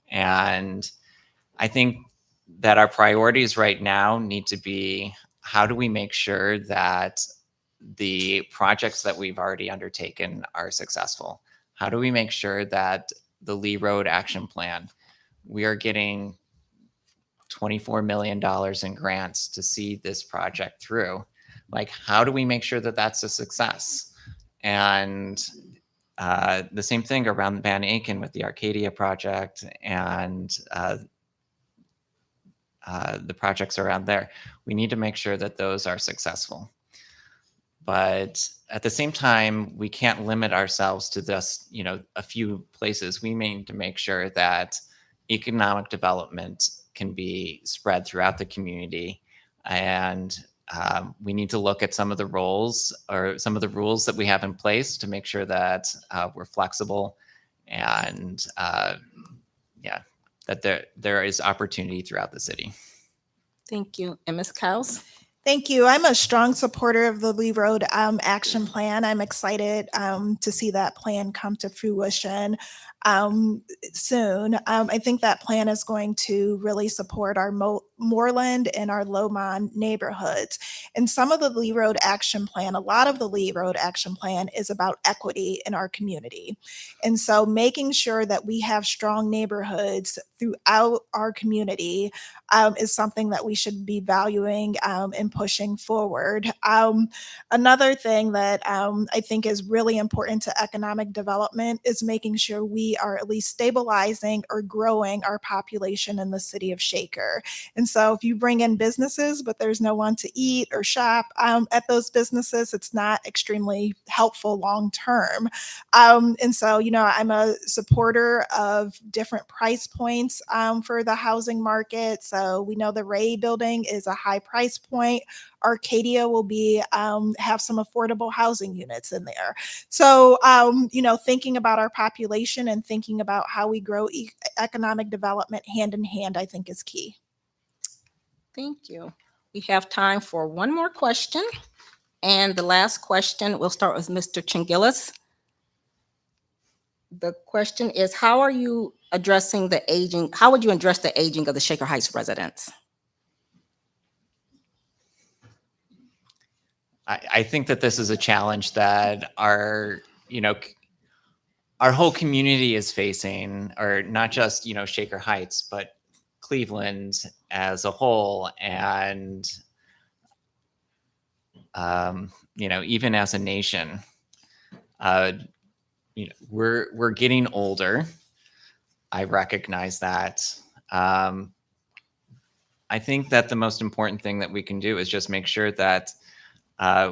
And I think that our priorities right now need to be, how do we make sure that the projects that we've already undertaken are successful? How do we make sure that the Lee Road Action Plan, we are getting $24 million in grants to see this project through? Like, how do we make sure that that's a success? And the same thing around Van Aken with the Arcadia project and the projects around there. We need to make sure that those are successful. But at the same time, we can't limit ourselves to just, a few places. We need to make sure that economic development can be spread throughout the community. And we need to look at some of the roles or some of the rules that we have in place to make sure that we're flexible and that there is opportunity throughout the city. Thank you. And Ms. Cowles? Thank you. I'm a strong supporter of the Lee Road Action Plan. I'm excited to see that plan come to fruition soon. I think that plan is going to really support our Moreland and our Lowmont neighborhoods. And some of the Lee Road Action Plan, a lot of the Lee Road Action Plan is about equity in our community. And so making sure that we have strong neighborhoods throughout our community is something that we should be valuing and pushing forward. Another thing that I think is really important to economic development is making sure we are at least stabilizing or growing our population in the city of Shaker. And so if you bring in businesses, but there's no one to eat or shop at those businesses, it's not extremely helpful long term. And so, I'm a supporter of different price points for the housing market. So we know the Ray building is a high price point. Arcadia will be have some affordable housing units in there. So, thinking about our population and thinking about how we grow economic development hand in hand, I think is key. Thank you. We have time for one more question. And the last question, we'll start with Mr. Chingilis. The question is, how would you address the aging of the Shaker Heights residents? I think that this is a challenge that our whole community is facing, or not just, Shaker Heights, but Cleveland as a whole, and even as a nation. We're getting older. I recognize that. I think that the most important thing that we can do is just make sure that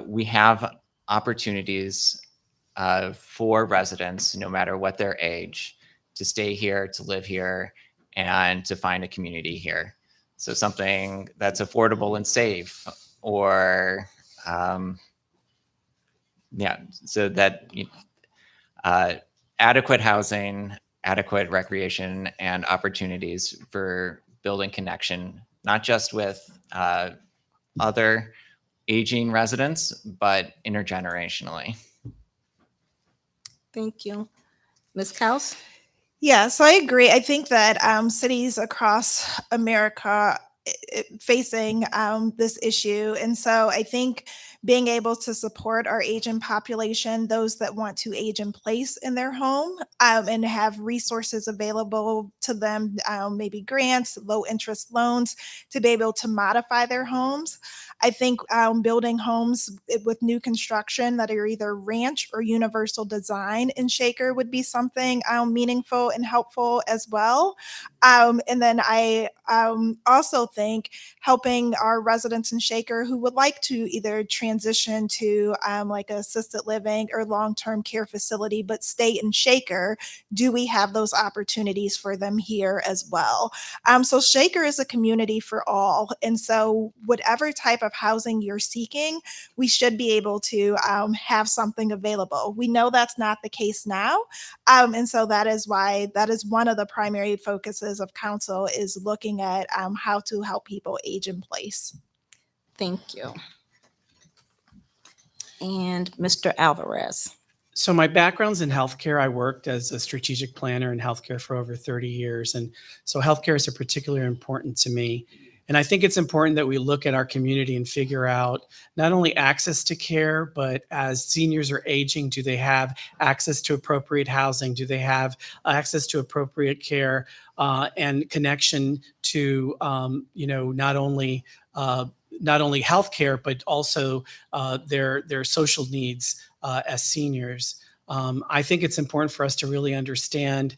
we have opportunities for residents, no matter what their age, to stay here, to live here, and to find a community here. So something that's affordable and safe, or so that adequate housing, adequate recreation, and opportunities for building connection, not just with other aging residents, but intergenerationally. Thank you. Ms. Kaus? Yeah, so I agree. I think that cities across America facing this issue. And so I think being able to support our aging population, those that want to age in place in their home, and have resources available to them, maybe grants, low interest loans, to be able to modify their homes. I think building homes with new construction that are either ranch or universal design in Shaker would be something meaningful and helpful as well. And then I also think helping our residents in Shaker who would like to either transition to like assisted living or long-term care facility, but stay in Shaker, do we have those opportunities for them here as well? So Shaker is a community for all. And so whatever type of housing you're seeking, we should be able to have something available. We know that's not the case now. And so that is why that is one of the primary focuses of council, is looking at how to help people age in place. Thank you. And Mr. Alvarez? So my background's in healthcare. I worked as a strategic planner in healthcare for over 30 years. And so healthcare is particularly important to me. And I think it's important that we look at our community and figure out not only access to care, but as seniors are aging, do they have access to appropriate housing? Do they have access to appropriate care and connection to, not only healthcare, but also their social needs as seniors. I think it's important for us to really understand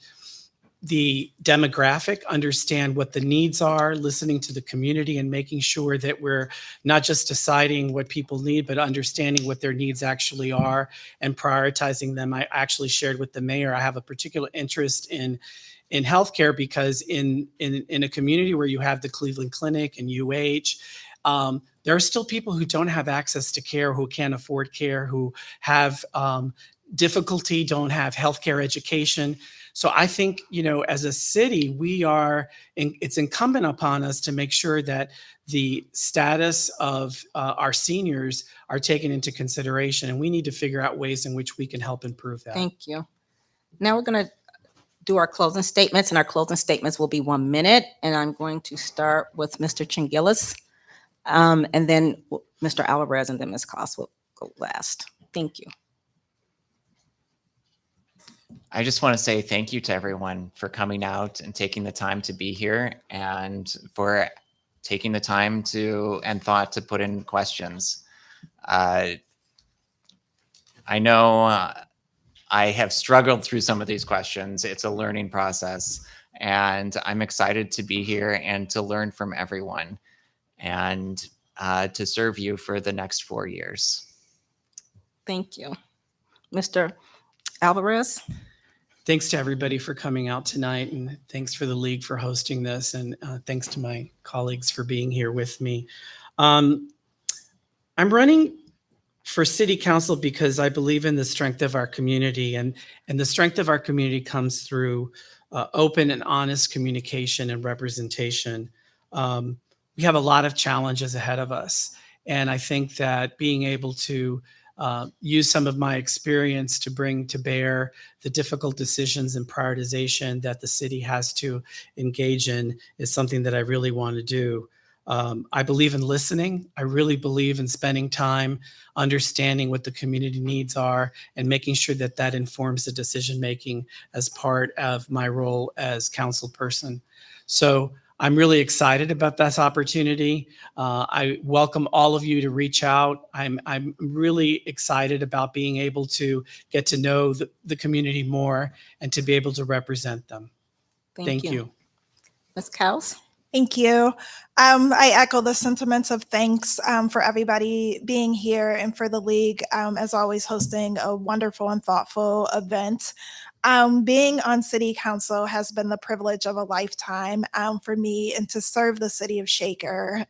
the demographic, understand what the needs are, listening to the community, and making sure that we're not just deciding what people need, but understanding what their needs actually are and prioritizing them. I actually shared with the mayor, I have a particular interest in healthcare because in a community where you have the Cleveland Clinic and UH, there are still people who don't have access to care, who can't afford care, who have difficulty, don't have healthcare education. So I think, as a city, it's incumbent upon us to make sure that the status of our seniors are taken into consideration, and we need to figure out ways in which we can help improve that. Thank you. Now we're going to do our closing statements, and our closing statements will be 1 minute. And I'm going to start with Mr. Chingilis, and then Mr. Alvarez, and then Ms. Koss will go last. Thank you. I just want to say thank you to everyone for coming out and taking the time to be here, and for taking the time and thought to put in questions. I know I have struggled through some of these questions. It's a learning process, and I'm excited to be here and to learn from everyone, and to serve you for the next 4 years. Thank you. Mr. Alvarez? Thanks to everybody for coming out tonight, and thanks for the league for hosting this, and thanks to my colleagues for being here with me. I'm running for city council because I believe in the strength of our community, and the strength of our community comes through open and honest communication and representation. We have a lot of challenges ahead of us, and I think that being able to use some of my experience to bring to bear the difficult decisions and prioritization that the city has to engage in is something that I really want to do. I believe in listening. I really believe in spending time understanding what the community needs are and making sure that that informs the decision making as part of my role as council person. So I'm really excited about this opportunity. I welcome all of you to reach out. I'm really excited about being able to get to know the community more and to be able to represent them. Thank you. Ms. Kaus? Thank you. I echo the sentiments of thanks for everybody being here and for the league, as always, hosting a wonderful and thoughtful event. Being on city council has been the privilege of a lifetime for me, and to serve the city of Shaker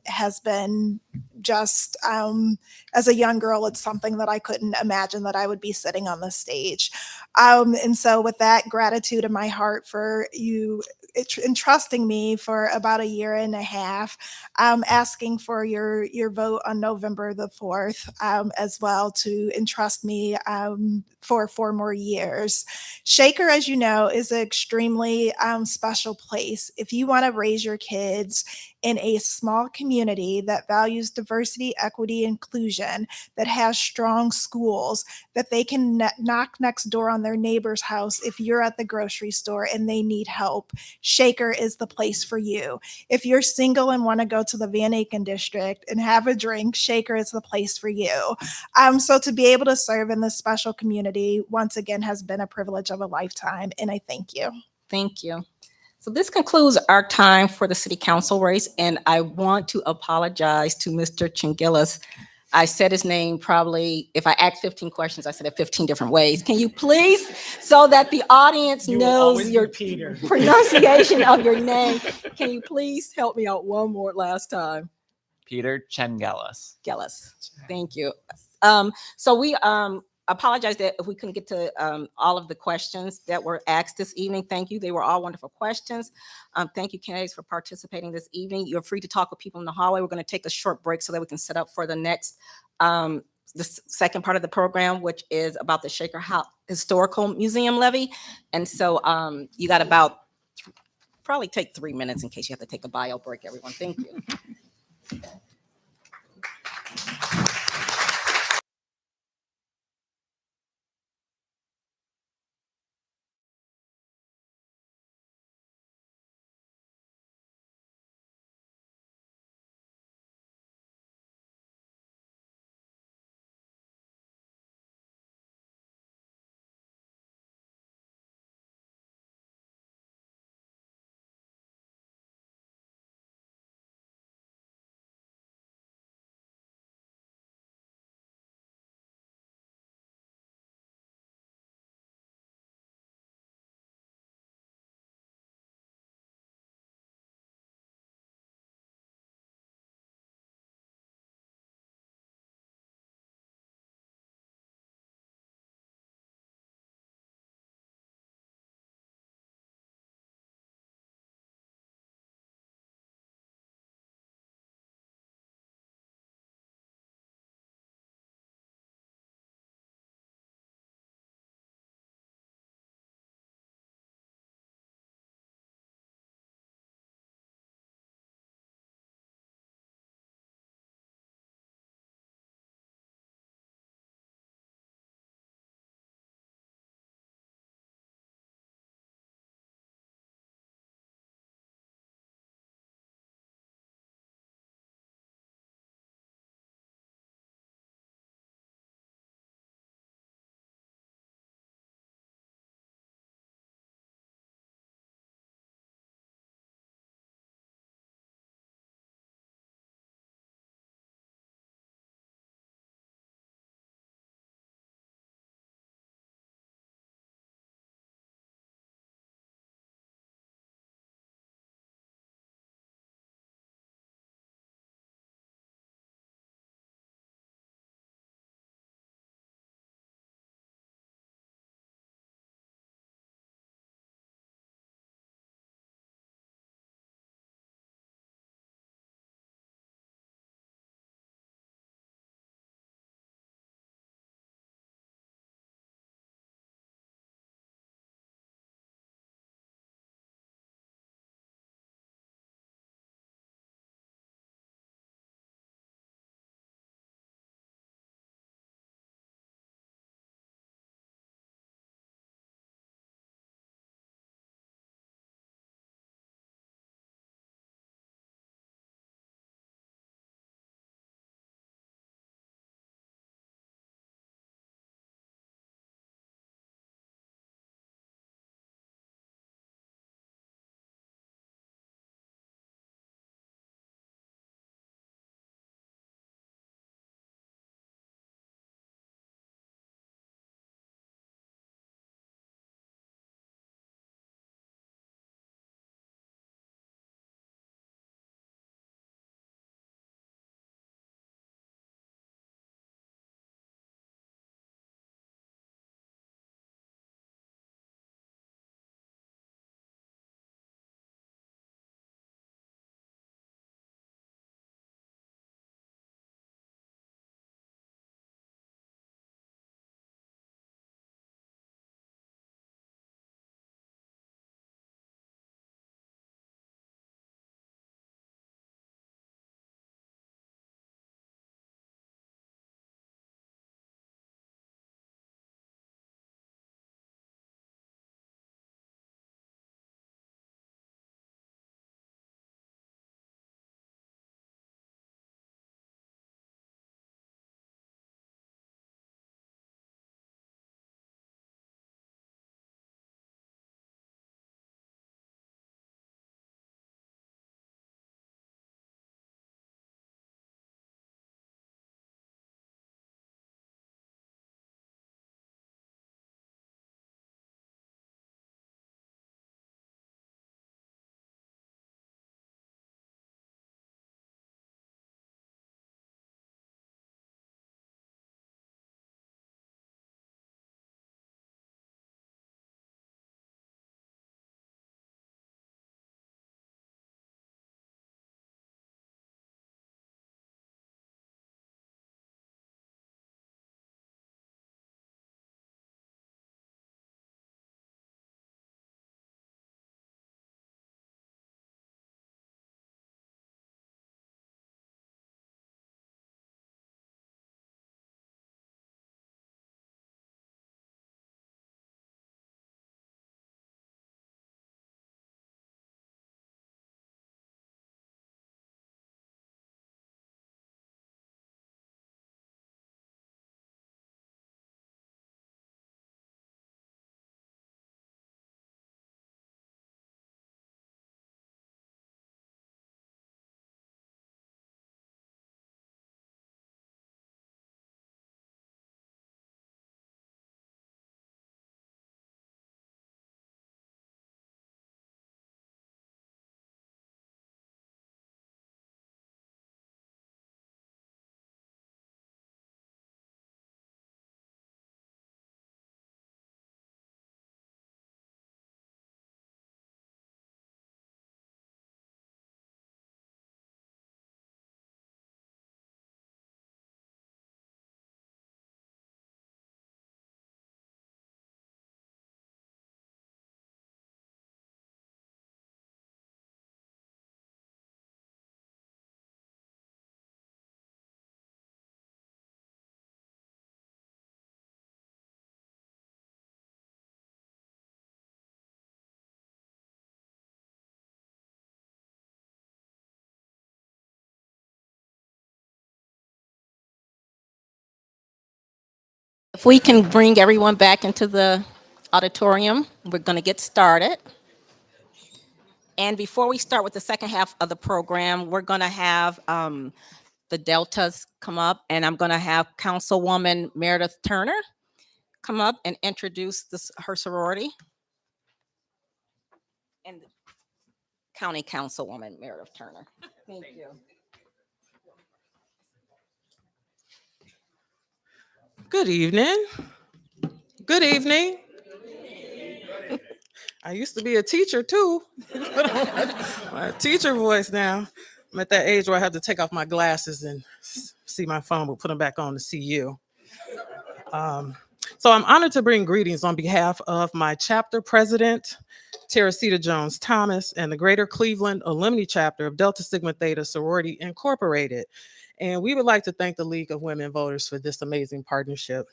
has been just, as a young girl, it's something that I couldn't imagine that I would be sitting on the stage. And so with that gratitude in my heart for you entrusting me for about a year and a half, asking for your vote on November the 4th, as well, to entrust me for 4 more years. Shaker, as you know, is an extremely special place. If you want to raise your kids in a small community that values diversity, equity, inclusion, that has strong schools, that they can knock next door on their neighbor's house if you're at the grocery store and they need help, Shaker is the place for you. If you're single and want to go to the Van Aken district and have a drink, Shaker is the place for you. So to be able to serve in this special community, once again, has been a privilege of a lifetime, and I thank you. Thank you. So this concludes our time for the city council race, and I want to apologize to Mr. Chingilis. I said his name probably, if I asked 15 questions, I said it 15 different ways. Can you please, so that the audience knows your pronunciation of your name, can you please help me out one more last time? Peter Chengelis. Gellis. Thank you. So we apologize that if we couldn't get to all of the questions that were asked this evening. Thank you. They were all wonderful questions. Thank you, candidates, for participating this evening. You're free to talk with people in the hallway. We're going to take a short break so that we can set up for the next, the second part of the program, which is about the Shaker Historical Museum levy. And so you got about, probably take 3 minutes in case you have to take a bio break, everyone. Thank you. If we can bring everyone back into the auditorium, we're going to get started. And before we start with the second half of the program, we're going to have the Deltas come up, and I'm going to have Councilwoman Meredith Turner come up and introduce her sorority. And County Councilwoman Meredith Turner. Thank you. Good evening. Good evening. I used to be a teacher too. My teacher voice now. I'm at that age where I have to take off my glasses and see my phone, but put them back on to see you. So I'm honored to bring greetings on behalf of my chapter president, Teresita Jones Thomas, and the Greater Cleveland Alumni Chapter of Delta Sigma Theta Sorority Incorporated. And we would like to thank the League of Women Voters for this amazing partnership.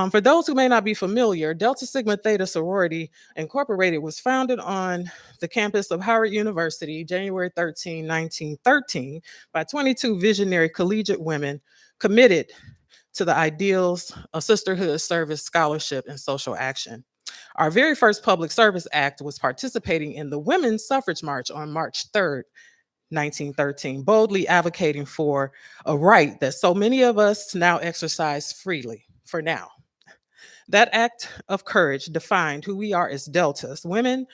For those who may not be familiar, Delta Sigma Theta Sorority Incorporated was founded on the campus of Howard University, January 13, 1913, by 22 visionary collegiate women committed to the ideals of sisterhood, service, scholarship, and social action. Our very first public service act was participating in the Women's Suffrage March on March 3rd, 1913, boldly advocating for a right that so many of us now exercise freely for now. That act of courage defined who we are as Deltas, women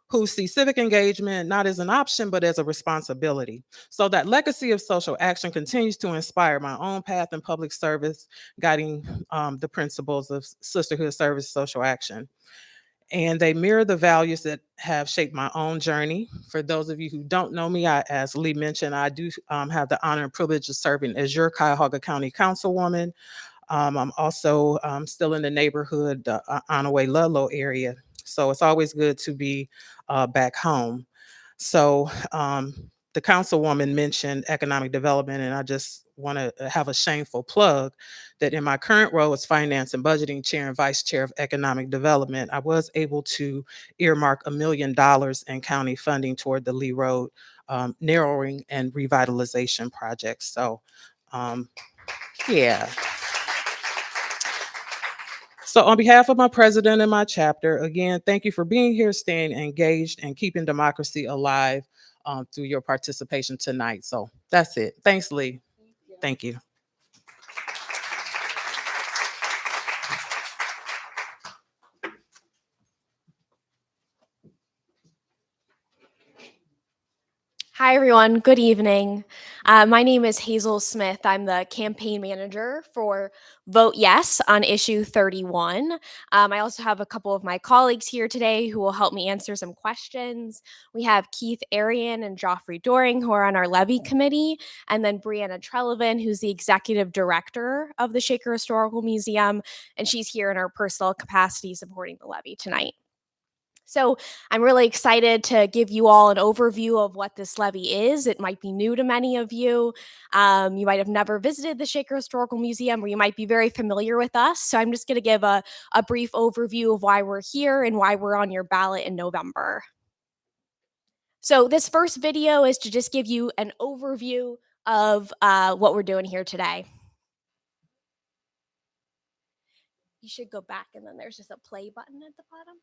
who see civic engagement not as an option, but as a responsibility. So that legacy of social action continues to inspire my own path in public service, guiding the principles of sisterhood, service, social action. And they mirror the values that have shaped my own journey. For those of you who don't know me, as Lee mentioned, I do have the honor and privilege of serving as your Cuyahoga County Councilwoman. I'm also still in the neighborhood, Onaway Ludlow area. So it's always good to be back home. So the councilwoman mentioned economic development, and I just want to have a shameful plug that in my current role as finance and budgeting chair and vice chair of economic development, I was able to earmark $1 million in county funding toward the Lee Road narrowing and revitalization projects. So yeah. So on behalf of my president and my chapter, again, thank you for being here, staying engaged, and keeping democracy alive through your participation tonight. So that's it. Thanks, Lee. Thank you. Hi, everyone. Good evening. My name is Hazel Smith. I'm the campaign manager for Vote Yes on issue 31. I also have a couple of my colleagues here today who will help me answer some questions. We have Keith Arian and Joffrey Doring, who are on our Levy committee, and then Brianna Trelevin, who's the executive director of the Shaker Historical Museum, and she's here in her personal capacity supporting the Levy tonight. So I'm really excited to give you all an overview of what this levy is. It might be new to many of you. You might have never visited the Shaker Historical Museum, or you might be very familiar with us. So I'm just going to give a brief overview of why we're here and why we're on your ballot in November. So this first video is to just give you an overview of what we're doing here today. You should go back, and then there's just a play button at the bottom.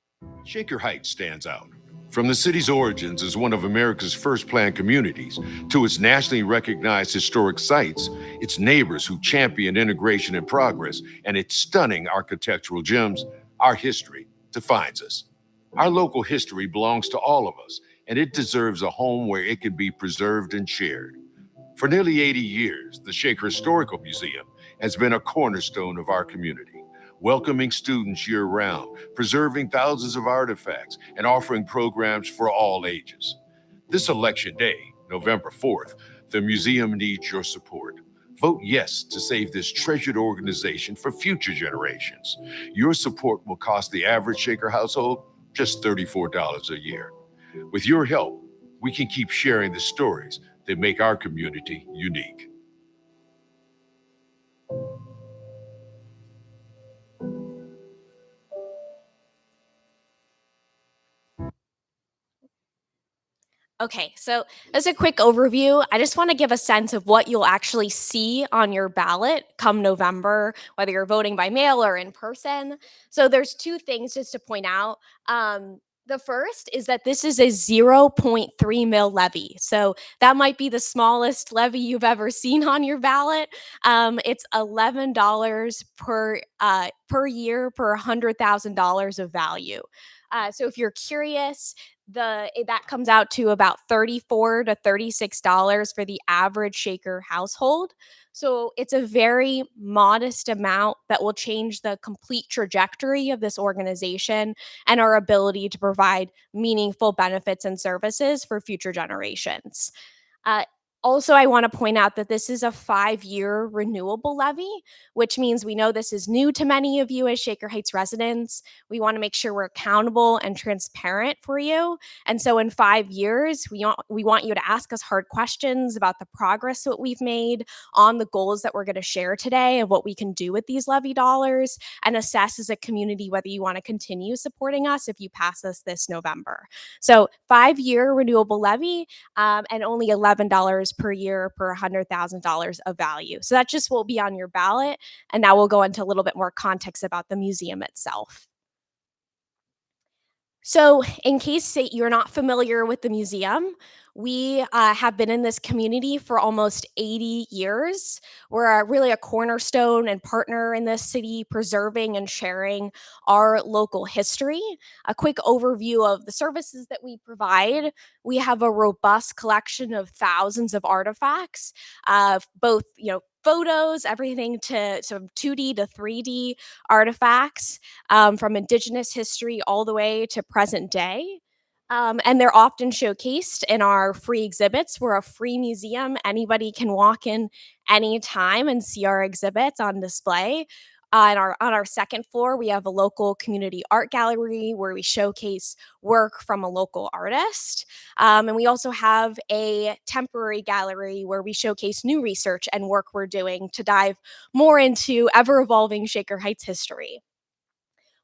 Shaker Heights stands out. From the city's origins as one of America's first planned communities to its nationally recognized historic sites, its neighbors who champion integration and progress, and its stunning architectural gems, our history defines us. Our local history belongs to all of us, and it deserves a home where it can be preserved and shared. For nearly 80 years, the Shaker Historical Museum has been a cornerstone of our community, welcoming students year-round, preserving thousands of artifacts, and offering programs for all ages. This election day, November 4th, the museum needs your support. Vote yes to save this treasured organization for future generations. Your support will cost the average Shaker household just $34 a year. With your help, we can keep sharing the stories that make our community unique. Okay, so as a quick overview, I just want to give a sense of what you'll actually see on your ballot come November, whether you're voting by mail or in person. So there's two things just to point out. The first is that this is a 0.3 mil levy. So that might be the smallest levy you've ever seen on your ballot. It's $11 per year per $100,000 of value. So if you're curious, that comes out to about $34 to $36 for the average Shaker household. So it's a very modest amount that will change the complete trajectory of this organization and our ability to provide meaningful benefits and services for future generations. Uh, Also, I want to point out that this is a 5-year renewable levy, which means we know this is new to many of you as Shaker Heights residents. We want to make sure we're accountable and transparent for you. And so in 5 years, we want you to ask us hard questions about the progress that we've made on the goals that we're going to share today of what we can do with these levy dollars and assess as a community whether you want to continue supporting us if you pass us this November. So 5-year renewable levy, and only $11 per year per $100,000 of value. So that just will be on your ballot. And now we'll go into a little bit more context about the museum itself. So, in case you're not familiar with the museum, we have been in this community for almost 80 years. We're really a cornerstone and partner in this city, preserving and sharing our local history. A quick overview of the services that we provide: we have a robust collection of thousands of artifacts, both photos, everything to 2D to 3D artifacts, from indigenous history all the way to present day. And they're often showcased in our free exhibits. We're a free museum. Anybody can walk in anytime and see our exhibits on display. On our second floor, we have a local community art gallery where we showcase work from a local artist. And we also have a temporary gallery where we showcase new research and work we're doing to dive more into ever evolving Shaker Heights history.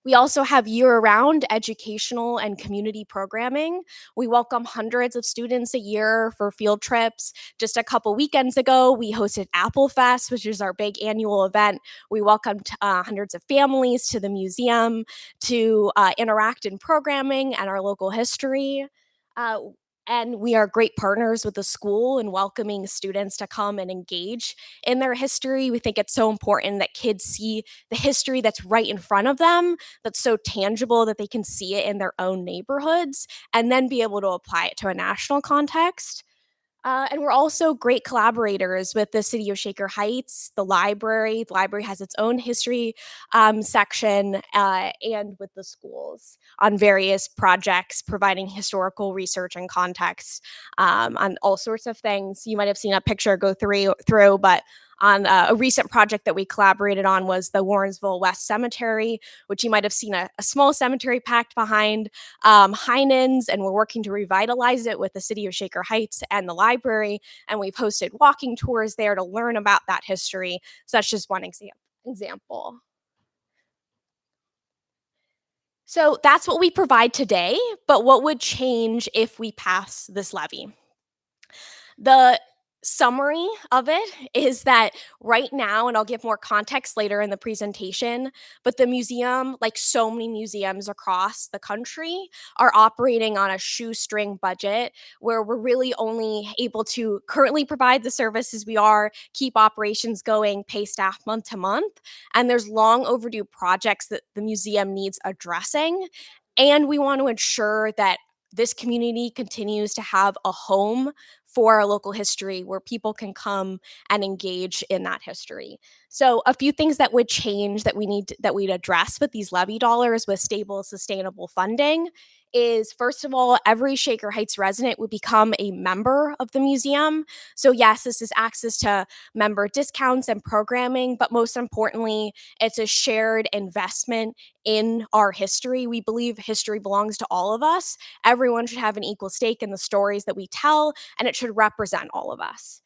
We also have year-round educational and community programming. We welcome hundreds of students a year for field trips. Just a couple weekends ago, we hosted Apple Fest, which is our big annual event. We welcomed hundreds of families to the museum to interact in programming and our local history. Uh, and we are great partners with the school in welcoming students to come and engage in their history. We think it's so important that kids see the history that's right in front of them, that's so tangible that they can see it in their own neighborhoods and then be able to apply it to a national context. And we're also great collaborators with the city of Shaker Heights, the library. The library has its own history section, and with the schools on various projects, providing historical research and context on all sorts of things. You might have seen a picture go through, but on a recent project that we collaborated on was the Warrensville West Cemetery, which you might have seen a small cemetery packed behind Heinens, and we're working to revitalize it with the city of Shaker Heights and the library. And we've hosted walking tours there to learn about that history. So that's just one example. So that's what we provide today, but what would change if we pass this levy? The summary of it is that right now, and I'll give more context later in the presentation, but the museum, like so many museums across the country, are operating on a shoestring budget where we're really only able to currently provide the services we are, keep operations going, pay staff month to month. And there's long overdue projects that the museum needs addressing. And we want to ensure that this community continues to have a home for our local history where people can come and engage in that history. So a few things that would change that we'd address with these levy dollars with stable, sustainable funding is, first of all, every Shaker Heights resident would become a member of the museum. So yes, this is access to member discounts and programming, but most importantly, it's a shared investment in our history. We believe history belongs to all of us. Everyone should have an equal stake in the stories that we tell, and it should represent all of us.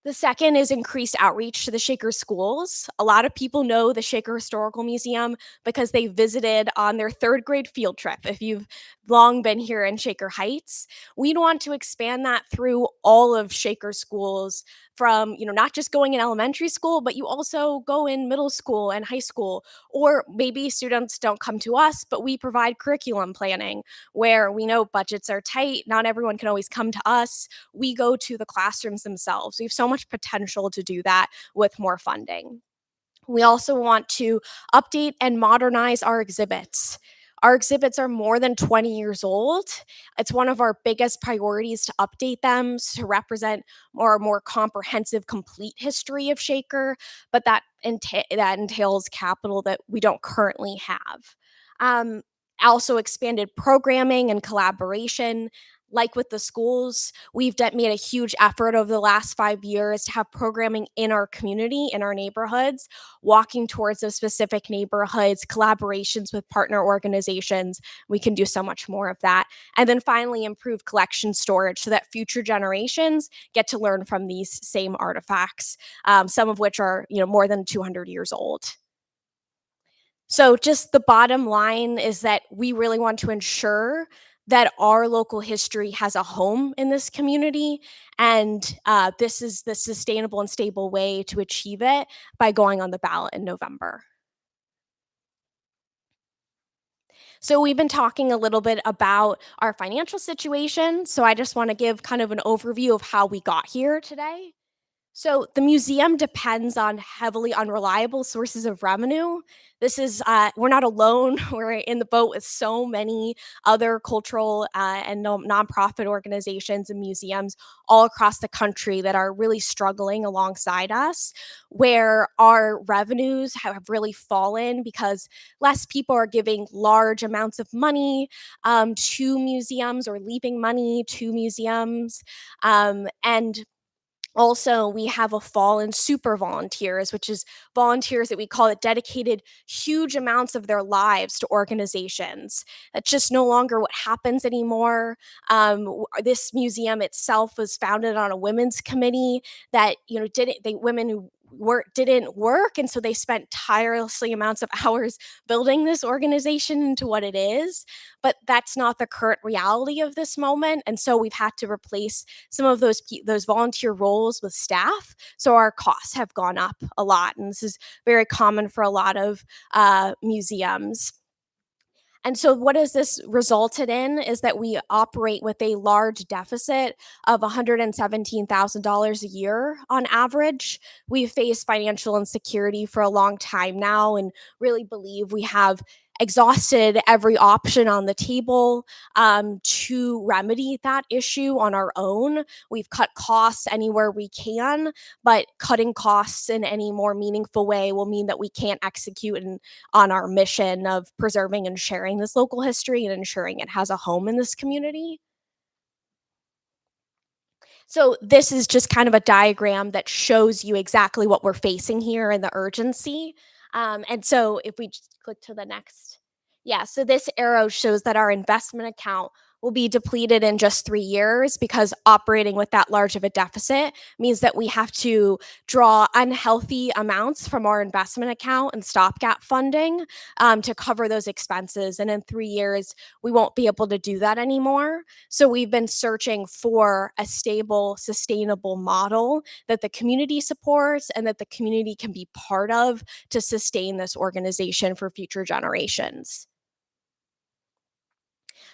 The second is increased outreach to the Shaker schools. A lot of people know the Shaker Historical Museum because they visited on their third grade field trip. If you've long been here in Shaker Heights, we want to expand that through all of Shaker schools from, not just going in elementary school, but you also go in middle school and high school. Or maybe students don't come to us, but we provide curriculum planning where we know budgets are tight. Not everyone can always come to us. We go to the classrooms themselves. We have so much potential to do that with more funding. We also want to update and modernize our exhibits. Our exhibits are more than 20 years old. It's one of our biggest priorities to update them to represent more comprehensive, complete history of Shaker, but that entails capital that we don't currently have. Um, Also expanded programming and collaboration. Like with the schools, we've made a huge effort over the last 5 years to have programming in our community, in our neighborhoods, walking towards those specific neighborhoods, collaborations with partner organizations. We can do so much more of that. And then finally, improve collection storage so that future generations get to learn from these same artifacts, some of which are more than 200 years old. So just the bottom line is that we really want to ensure that our local history has a home in this community. And this is the sustainable and stable way to achieve it by going on the ballot in November. So we've been talking a little bit about our financial situation. So I just want to give kind of an overview of how we got here today. So the museum depends on heavily unreliable sources of revenue. This is, we're not alone. We're in the boat with so many other cultural and nonprofit organizations and museums all across the country that are really struggling alongside us, where our revenues have really fallen because less people are giving large amounts of money to museums or leaving money to museums. And also, we have a fall in super volunteers, which is volunteers that we call it dedicated huge amounts of their lives to organizations. That's just no longer what happens anymore. This museum itself was founded on a women's committee that women who didn't work, and so they spent tirelessly amounts of hours building this organization into what it is. But that's not the current reality of this moment, and so we've had to replace some of those volunteer roles with staff. So our costs have gone up a lot, and this is very common for a lot of museums. And so what has this resulted in is that we operate with a large deficit of $117,000 a year on average. We've faced financial insecurity for a long time now and really believe we have exhausted every option on the table to remedy that issue on our own. We've cut costs anywhere we can, but cutting costs in any more meaningful way will mean that we can't execute on our mission of preserving and sharing this local history and ensuring it has a home in this community. So this is just kind of a diagram that shows you exactly what we're facing here and the urgency. And so if we just click to the next. Yeah, so this arrow shows that our investment account will be depleted in just 3 years because operating with that large of a deficit means that we have to draw unhealthy amounts from our investment account and stopgap funding to cover those expenses. And in 3 years, we won't be able to do that anymore. So we've been searching for a stable, sustainable model that the community supports and that the community can be part of to sustain this organization for future generations.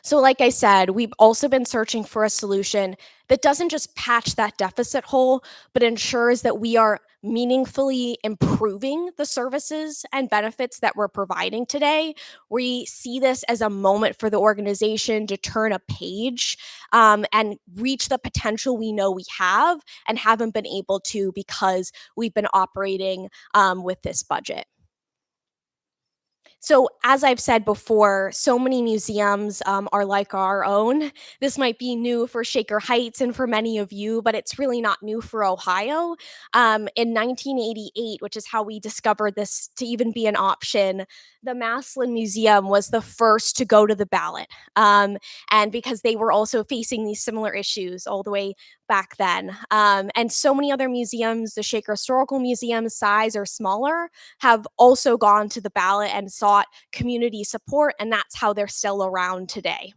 So, like I said, we've also been searching for a solution that doesn't just patch that deficit hole, but ensures that we are meaningfully improving the services and benefits that we're providing today. We see this as a moment for the organization to turn a page and reach the potential we know we have and haven't been able to because we've been operating with this budget. So, as I've said before, so many museums are like our own. This might be new for Shaker Heights and for many of you, but it's really not new for Ohio. In 1988, which is how we discovered this to even be an option, the Maslin Museum was the first to go to the ballot. And because they were also facing these similar issues all the way back then. And so many other museums, the Shaker Historical Museum, size or smaller, have also gone to the ballot and sought community support, and that's how they're still around today.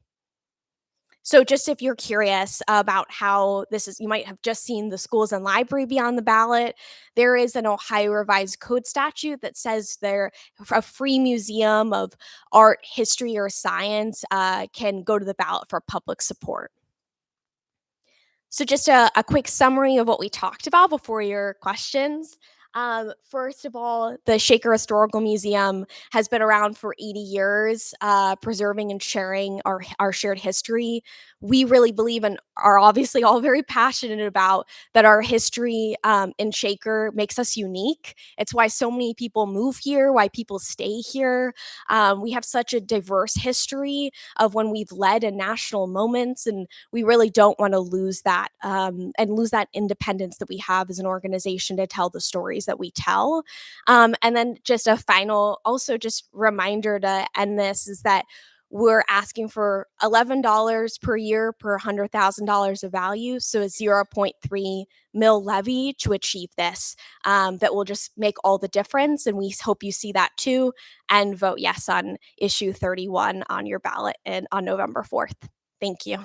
So just if you're curious about how this is, you might have just seen the schools and library be on the ballot. There is an Ohio Revised Code statute that says a free museum of art, history, or science can go to the ballot for public support. So just a quick summary of what we talked about before your questions. First of all, the Shaker Historical Museum has been around for 80 years, preserving and sharing our shared history. We really believe and are obviously all very passionate about that our history in Shaker makes us unique. It's why so many people move here, why people stay here. We have such a diverse history of when we've led in national moments, and we really don't want to lose that and lose that independence that we have as an organization to tell the stories that we tell. And then just a final, also just reminder to end this is that we're asking for $11 per year per $100,000 of value, so a 0.3 mil levy to achieve this. That will just make all the difference, and we hope you see that too, and vote yes on issue 31 on your ballot and on November 4th. Thank you.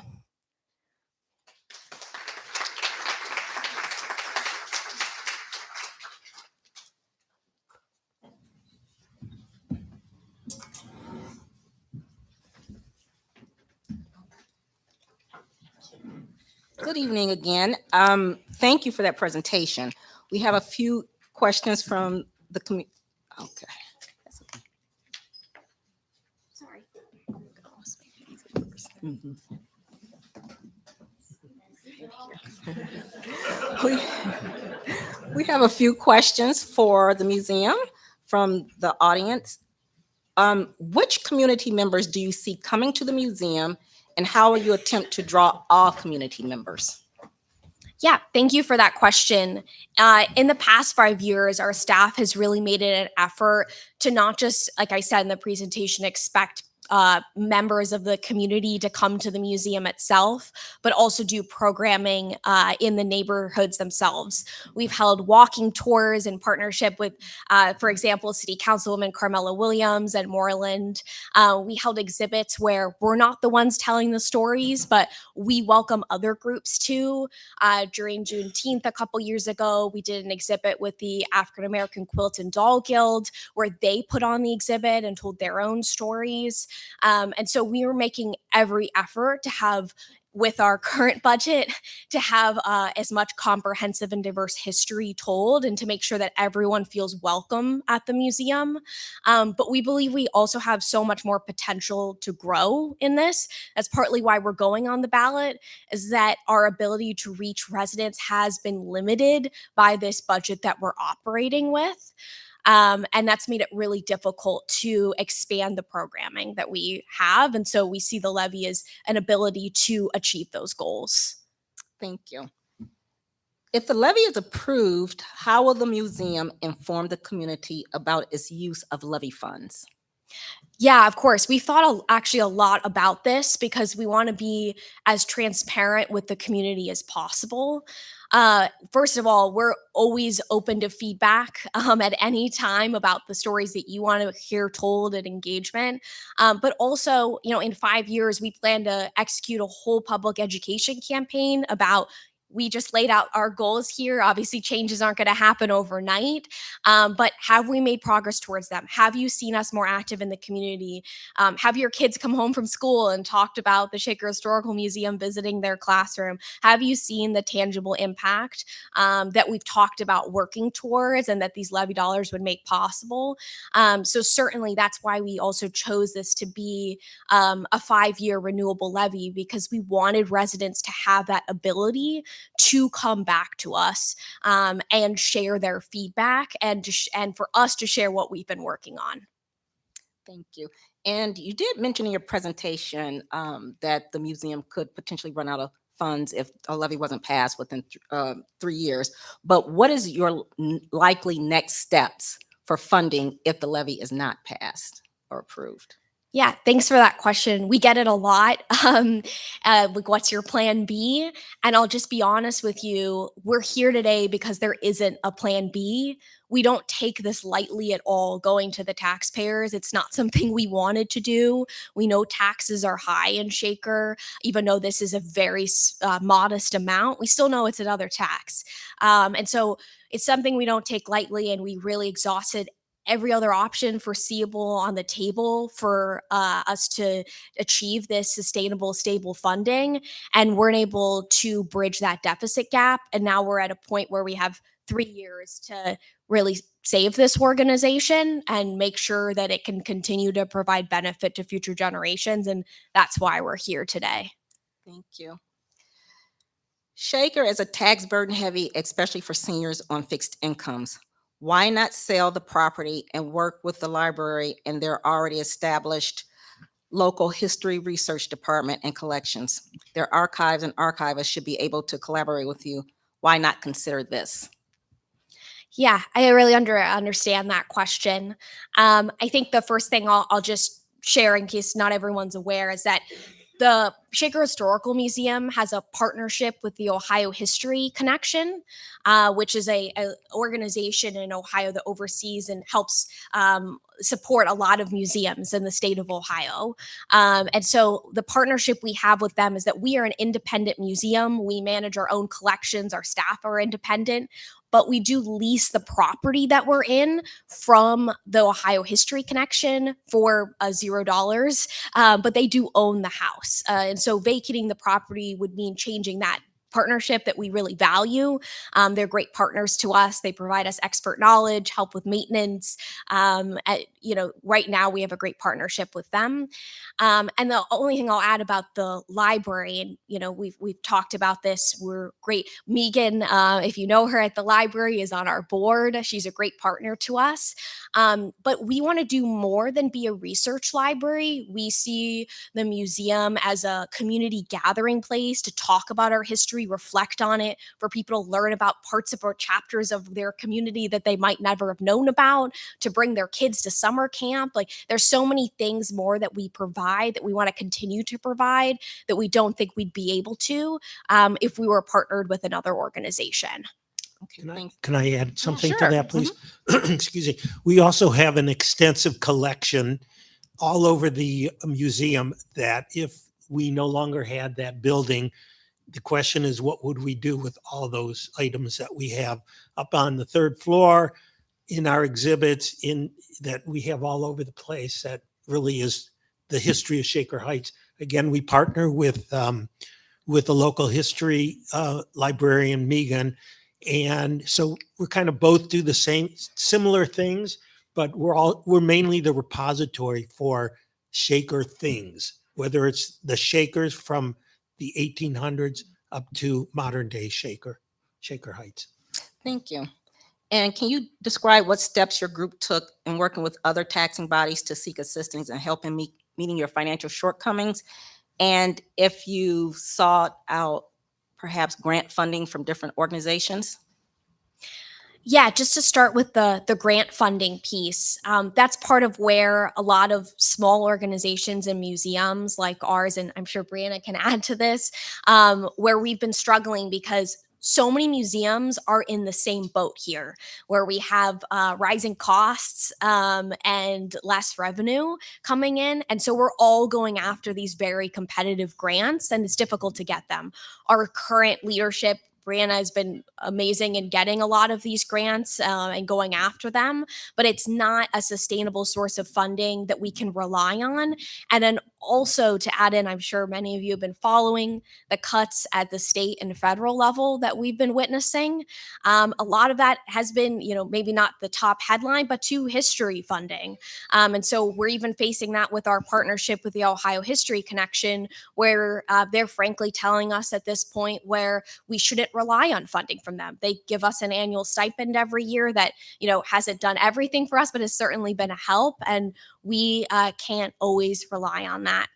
Good evening again. Thank you for that presentation. We have a few questions from the community. Okay. Sorry. Mhm. We have a few questions for the museum from the audience. Which community members do you see coming to the museum, and how will you attempt to draw all community members? Yeah, thank you for that question. In the past 5 years, our staff has really made it an effort to not just, like I said in the presentation, expect members of the community to come to the museum itself, but also do programming in the neighborhoods themselves. We've held walking tours in partnership with, for example, City Councilwoman Carmela Williams and Moreland. We held exhibits where we're not the ones telling the stories, but we welcome other groups too. During Juneteenth a couple years ago, we did an exhibit with the African American Quilt and Doll Guild, where they put on the exhibit and told their own stories. And so we were making every effort to have, with our current budget, to have as much comprehensive and diverse history told, and to make sure that everyone feels welcome at the museum. But we believe we also have so much more potential to grow in this. That's partly why we're going on the ballot, is that our ability to reach residents has been limited by this budget that we're operating with. And that's made it really difficult to expand the programming that we have. And so we see the levy as an ability to achieve those goals. Thank you. If the levy is approved, how will the museum inform the community about its use of levy funds? Yeah, of course. We've thought actually a lot about this because we want to be as transparent with the community as possible. First of all, we're always open to feedback at any time about the stories that you want to hear told at engagement. But also, in 5 years, we plan to execute a whole public education campaign about. We just laid out our goals here. Obviously, changes aren't going to happen overnight, but have we made progress towards them? Have you seen us more active in the community? Have your kids come home from school and talked about the Shaker Historical Museum visiting their classroom? Have you seen the tangible impact that we've talked about working towards and that these levy dollars would make possible? So certainly that's why we also chose this to be a 5-year renewable levy, because we wanted residents to have that ability to come back to us and share their feedback, and for us to share what we've been working on. Thank you. And you did mention in your presentation that the museum could potentially run out of funds if a levy wasn't passed within 3 years. But what is your likely next steps for funding if the levy is not passed or approved? Yeah, thanks for that question. We get it a lot. Like, what's your plan B? And I'll just be honest with you. We're here today because there isn't a plan B. We don't take this lightly at all, going to the taxpayers. It's not something we wanted to do. We know taxes are high in Shaker. Even though this is a very modest amount, we still know it's another tax. And so it's something we don't take lightly, and we really exhausted every other option foreseeable on the table for us to achieve this sustainable, stable funding, and weren't able to bridge that deficit gap. And now we're at a point where we have 3 years to really save this organization and make sure that it can continue to provide benefit to future generations. And that's why we're here today. Thank you. Shaker is a tax burden heavy, especially for seniors on fixed incomes. Why not sell the property and work with the library and their already established local history research department and collections? Their archives and archivists should be able to collaborate with you. Why not consider this? Yeah, I really understand that question. I think the first thing I'll just share, in case not everyone's aware, is that the Shaker Historical Museum has a partnership with the Ohio History Connection, which is a organization in Ohio that oversees and helps support a lot of museums in the state of Ohio. And so the partnership we have with them is that we are an independent museum. We manage our own collections. Our staff are independent, but we do lease the property that we're in from the Ohio History Connection for $0, but they do own the house. And so vacating the property would mean changing that partnership that we really value. They're great partners to us. They provide us expert knowledge, help with maintenance. Right now we have a great partnership with them. And the only thing I'll add about the library, and we've talked about this. We're great. Megan, if you know her at the library, is on our board. She's a great partner to us. But we want to do more than be a research library. We see the museum as a community gathering place to talk about our history, reflect on it, for people to learn about parts of our chapters of their community that they might never have known about, to bring their kids to summer camp. Like, there's so many things more that we provide, that we want to continue to provide, that we don't think we'd be able to if we were partnered with another organization. Okay, Can I add something sure. to that, please? Excuse me. We also have an extensive collection all over the museum that if we no longer had that building, the question is, what would we do with all those items that we have up on the third floor in our exhibits that we have all over the place? That really is the history of Shaker Heights. Again, we partner with the local history librarian, Megan. And so we're kind of both do the similar things, but we're mainly the repository for Shaker things, whether it's the Shakers from the 1800s up to modern day Shaker Heights. Thank you. And can you describe what steps your group took in working with other taxing bodies to seek assistance and help in meeting your financial shortcomings? And if you sought out perhaps grant funding from different organizations? Yeah, just to start with the grant funding piece, that's part of where a lot of small organizations and museums like ours, and I'm sure Brianna can add to this, where we've been struggling because so many museums are in the same boat here, where we have rising costs and less revenue coming in. And so we're all going after these very competitive grants, and it's difficult to get them. Our current leadership, Brianna, has been amazing in getting a lot of these grants and going after them, but it's not a sustainable source of funding that we can rely on. And then also to add in, I'm sure many of you have been following the cuts at the state and federal level that we've been witnessing. A lot of that has been, maybe not the top headline, but to history funding. And so we're even facing that with our partnership with the Ohio History Connection, where they're frankly telling us at this point where we shouldn't rely on funding from them. They give us an annual stipend every year that, hasn't done everything for us, but has certainly been a help. And we can't always rely on that.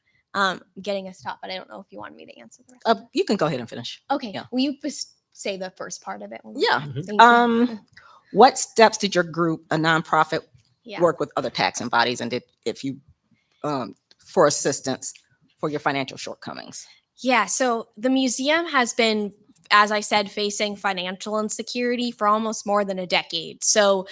Getting us stopped, but I don't know if you wanted me to answer the rest. You can go ahead and finish. Okay. Yeah. Will you just say the first part of it? Yeah. Thank you. What steps did your group, a nonprofit, Yeah. work with other taxing bodies? And if you for assistance for your financial shortcomings? Yeah, so the museum has been, as I said, facing financial insecurity for almost more than a decade. So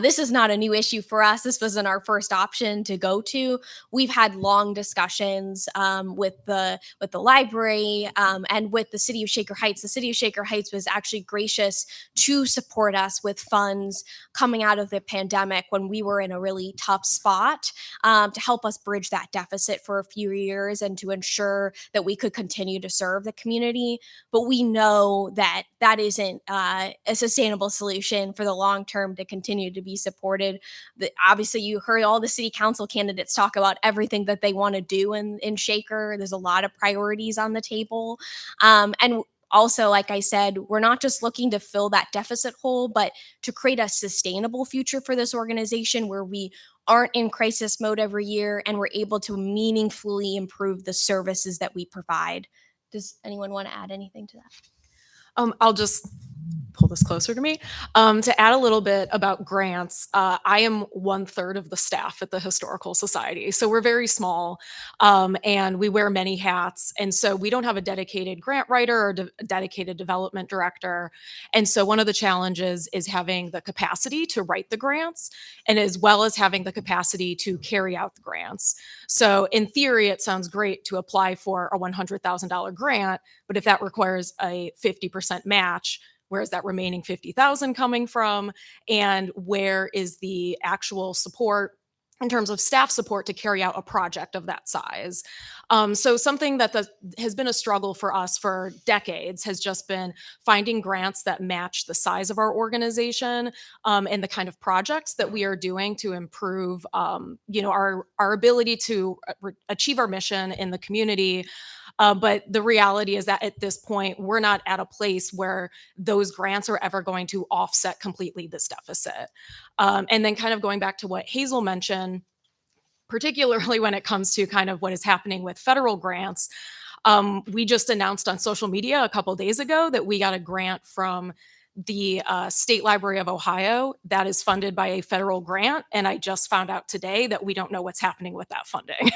this is not a new issue for us. This wasn't our first option to go to. We've had long discussions with the library and with the city of Shaker Heights. The city of Shaker Heights was actually gracious to support us with funds coming out of the pandemic when we were in a really tough spot, to help us bridge that deficit for a few years and to ensure that we could continue to serve the community. But we know that that isn't a sustainable solution for the long term to continue to be supported. Obviously, you heard all the city council candidates talk about everything that they want to do in Shaker. There's a lot of priorities on the table. And also, like I said, we're not just looking to fill that deficit hole, but to create a sustainable future for this organization where we aren't in crisis mode every year and we're able to meaningfully improve the services that we provide. Does anyone want to add anything to that? I'll just pull this closer to me. To add a little bit about grants, I am 1/3 of the staff at the Historical Society. So we're very small, and we wear many hats. And so we don't have a dedicated grant writer or a dedicated development director. And so one of the challenges is having the capacity to write the grants, and as well as having the capacity to carry out the grants. So in theory, it sounds great to apply for a $100,000 grant, but if that requires a 50% match, where is that remaining 50,000 coming from? And where is the actual support in terms of staff support to carry out a project of that size? So something that has been a struggle for us for decades has just been finding grants that match the size of our organization, and the kind of projects that we are doing to improve, our ability to achieve our mission in the community. But the reality is that at this point, we're not at a place where those grants are ever going to offset completely this deficit. And then kind of going back to what Hazel mentioned, particularly when it comes to kind of what is happening with federal grants, we just announced on social media a couple days ago that we got a grant from the State Library of Ohio that is funded by a federal grant. And I just found out today that we don't know what's happening with that funding.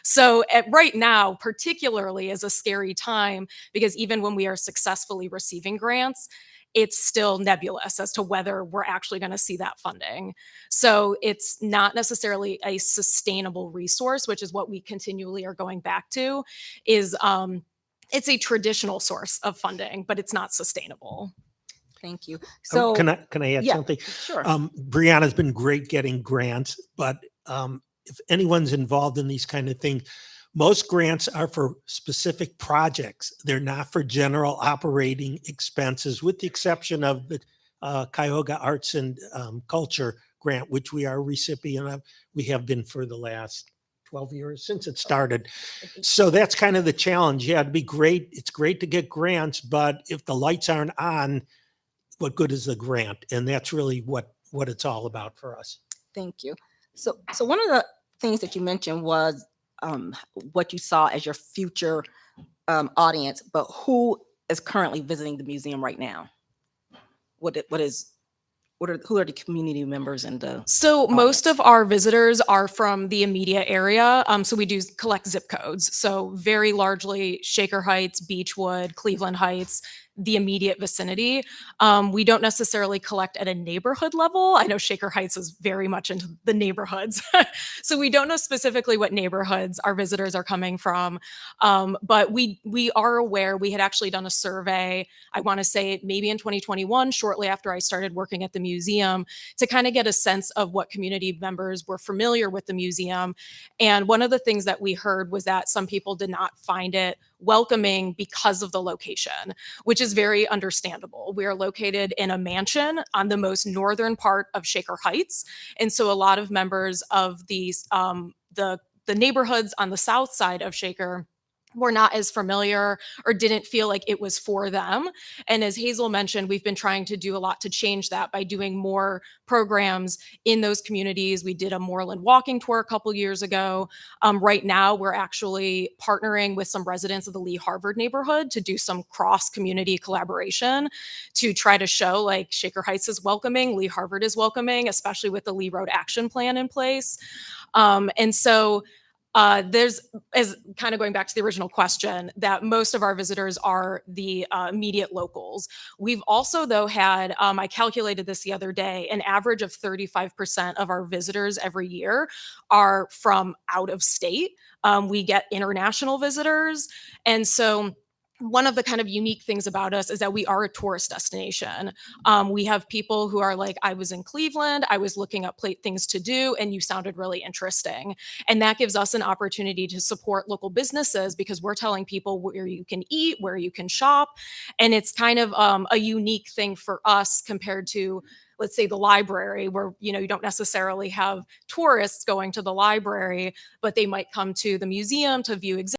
So right now, particularly, is a scary time because even when we are successfully receiving grants, it's still nebulous as to whether we're actually going to see that funding. So it's not necessarily a sustainable resource, which is what we continually are going back to, is it's a traditional source of funding, but it's not sustainable. Thank you. So Can I add yeah, something? sure. Brianna's been great getting grants, but if anyone's involved in these kind of things, most grants are for specific projects. They're not for general operating expenses, with the exception of the Cuyahoga Arts and Culture grant, which we are a recipient of. We have been for the last 12 years since it started. So that's kind of the challenge. Yeah, it'd be great. It's great to get grants, but if the lights aren't on, what good is the grant? And that's really what it's all about for us. Thank you. So one of the things that you mentioned was what you saw as your future audience, but who is currently visiting the museum right now? Who are the community members and the So most audience? of our visitors are from the immediate area. So we do collect zip codes. So very largely Shaker Heights, Beechwood, Cleveland Heights, the immediate vicinity. We don't necessarily collect at a neighborhood level. I know Shaker Heights is very much into the neighborhoods. So we don't know specifically what neighborhoods our visitors are coming from. But we are aware. We had actually done a survey, I want to say maybe in 2021, shortly after I started working at the museum, to kind of get a sense of what community members were familiar with the museum. And one of the things that we heard was that some people did not find it welcoming because of the location, which is very understandable. We are located in a mansion on the most northern part of Shaker Heights. And so a lot of members of these, the neighborhoods on the south side of Shaker were not as familiar or didn't feel like it was for them. And as Hazel mentioned, we've been trying to do a lot to change that by doing more programs in those communities. We did a Moreland walking tour a couple years ago. Right now, we're actually partnering with some residents of the Lee Harvard neighborhood to do some cross-community collaboration to try to show like Shaker Heights is welcoming, Lee Harvard is welcoming, especially with the Lee Road Action Plan in place. And so There's, as kind of going back to the original question, that most of our visitors are the immediate locals. We've also, though, had, I calculated this the other day, an average of 35% of our visitors every year are from out of state. We get international visitors. And so one of the kind of unique things about us is that we are a tourist destination. We have people who are like, I was in Cleveland, I was looking up things to do, and you sounded really interesting. And that gives us an opportunity to support local businesses because we're telling people where you can eat, where you can shop. And it's kind of a unique thing for us compared to, let's say, the library, where you don't necessarily have tourists going to the library, but they might come to the museum to view exhibits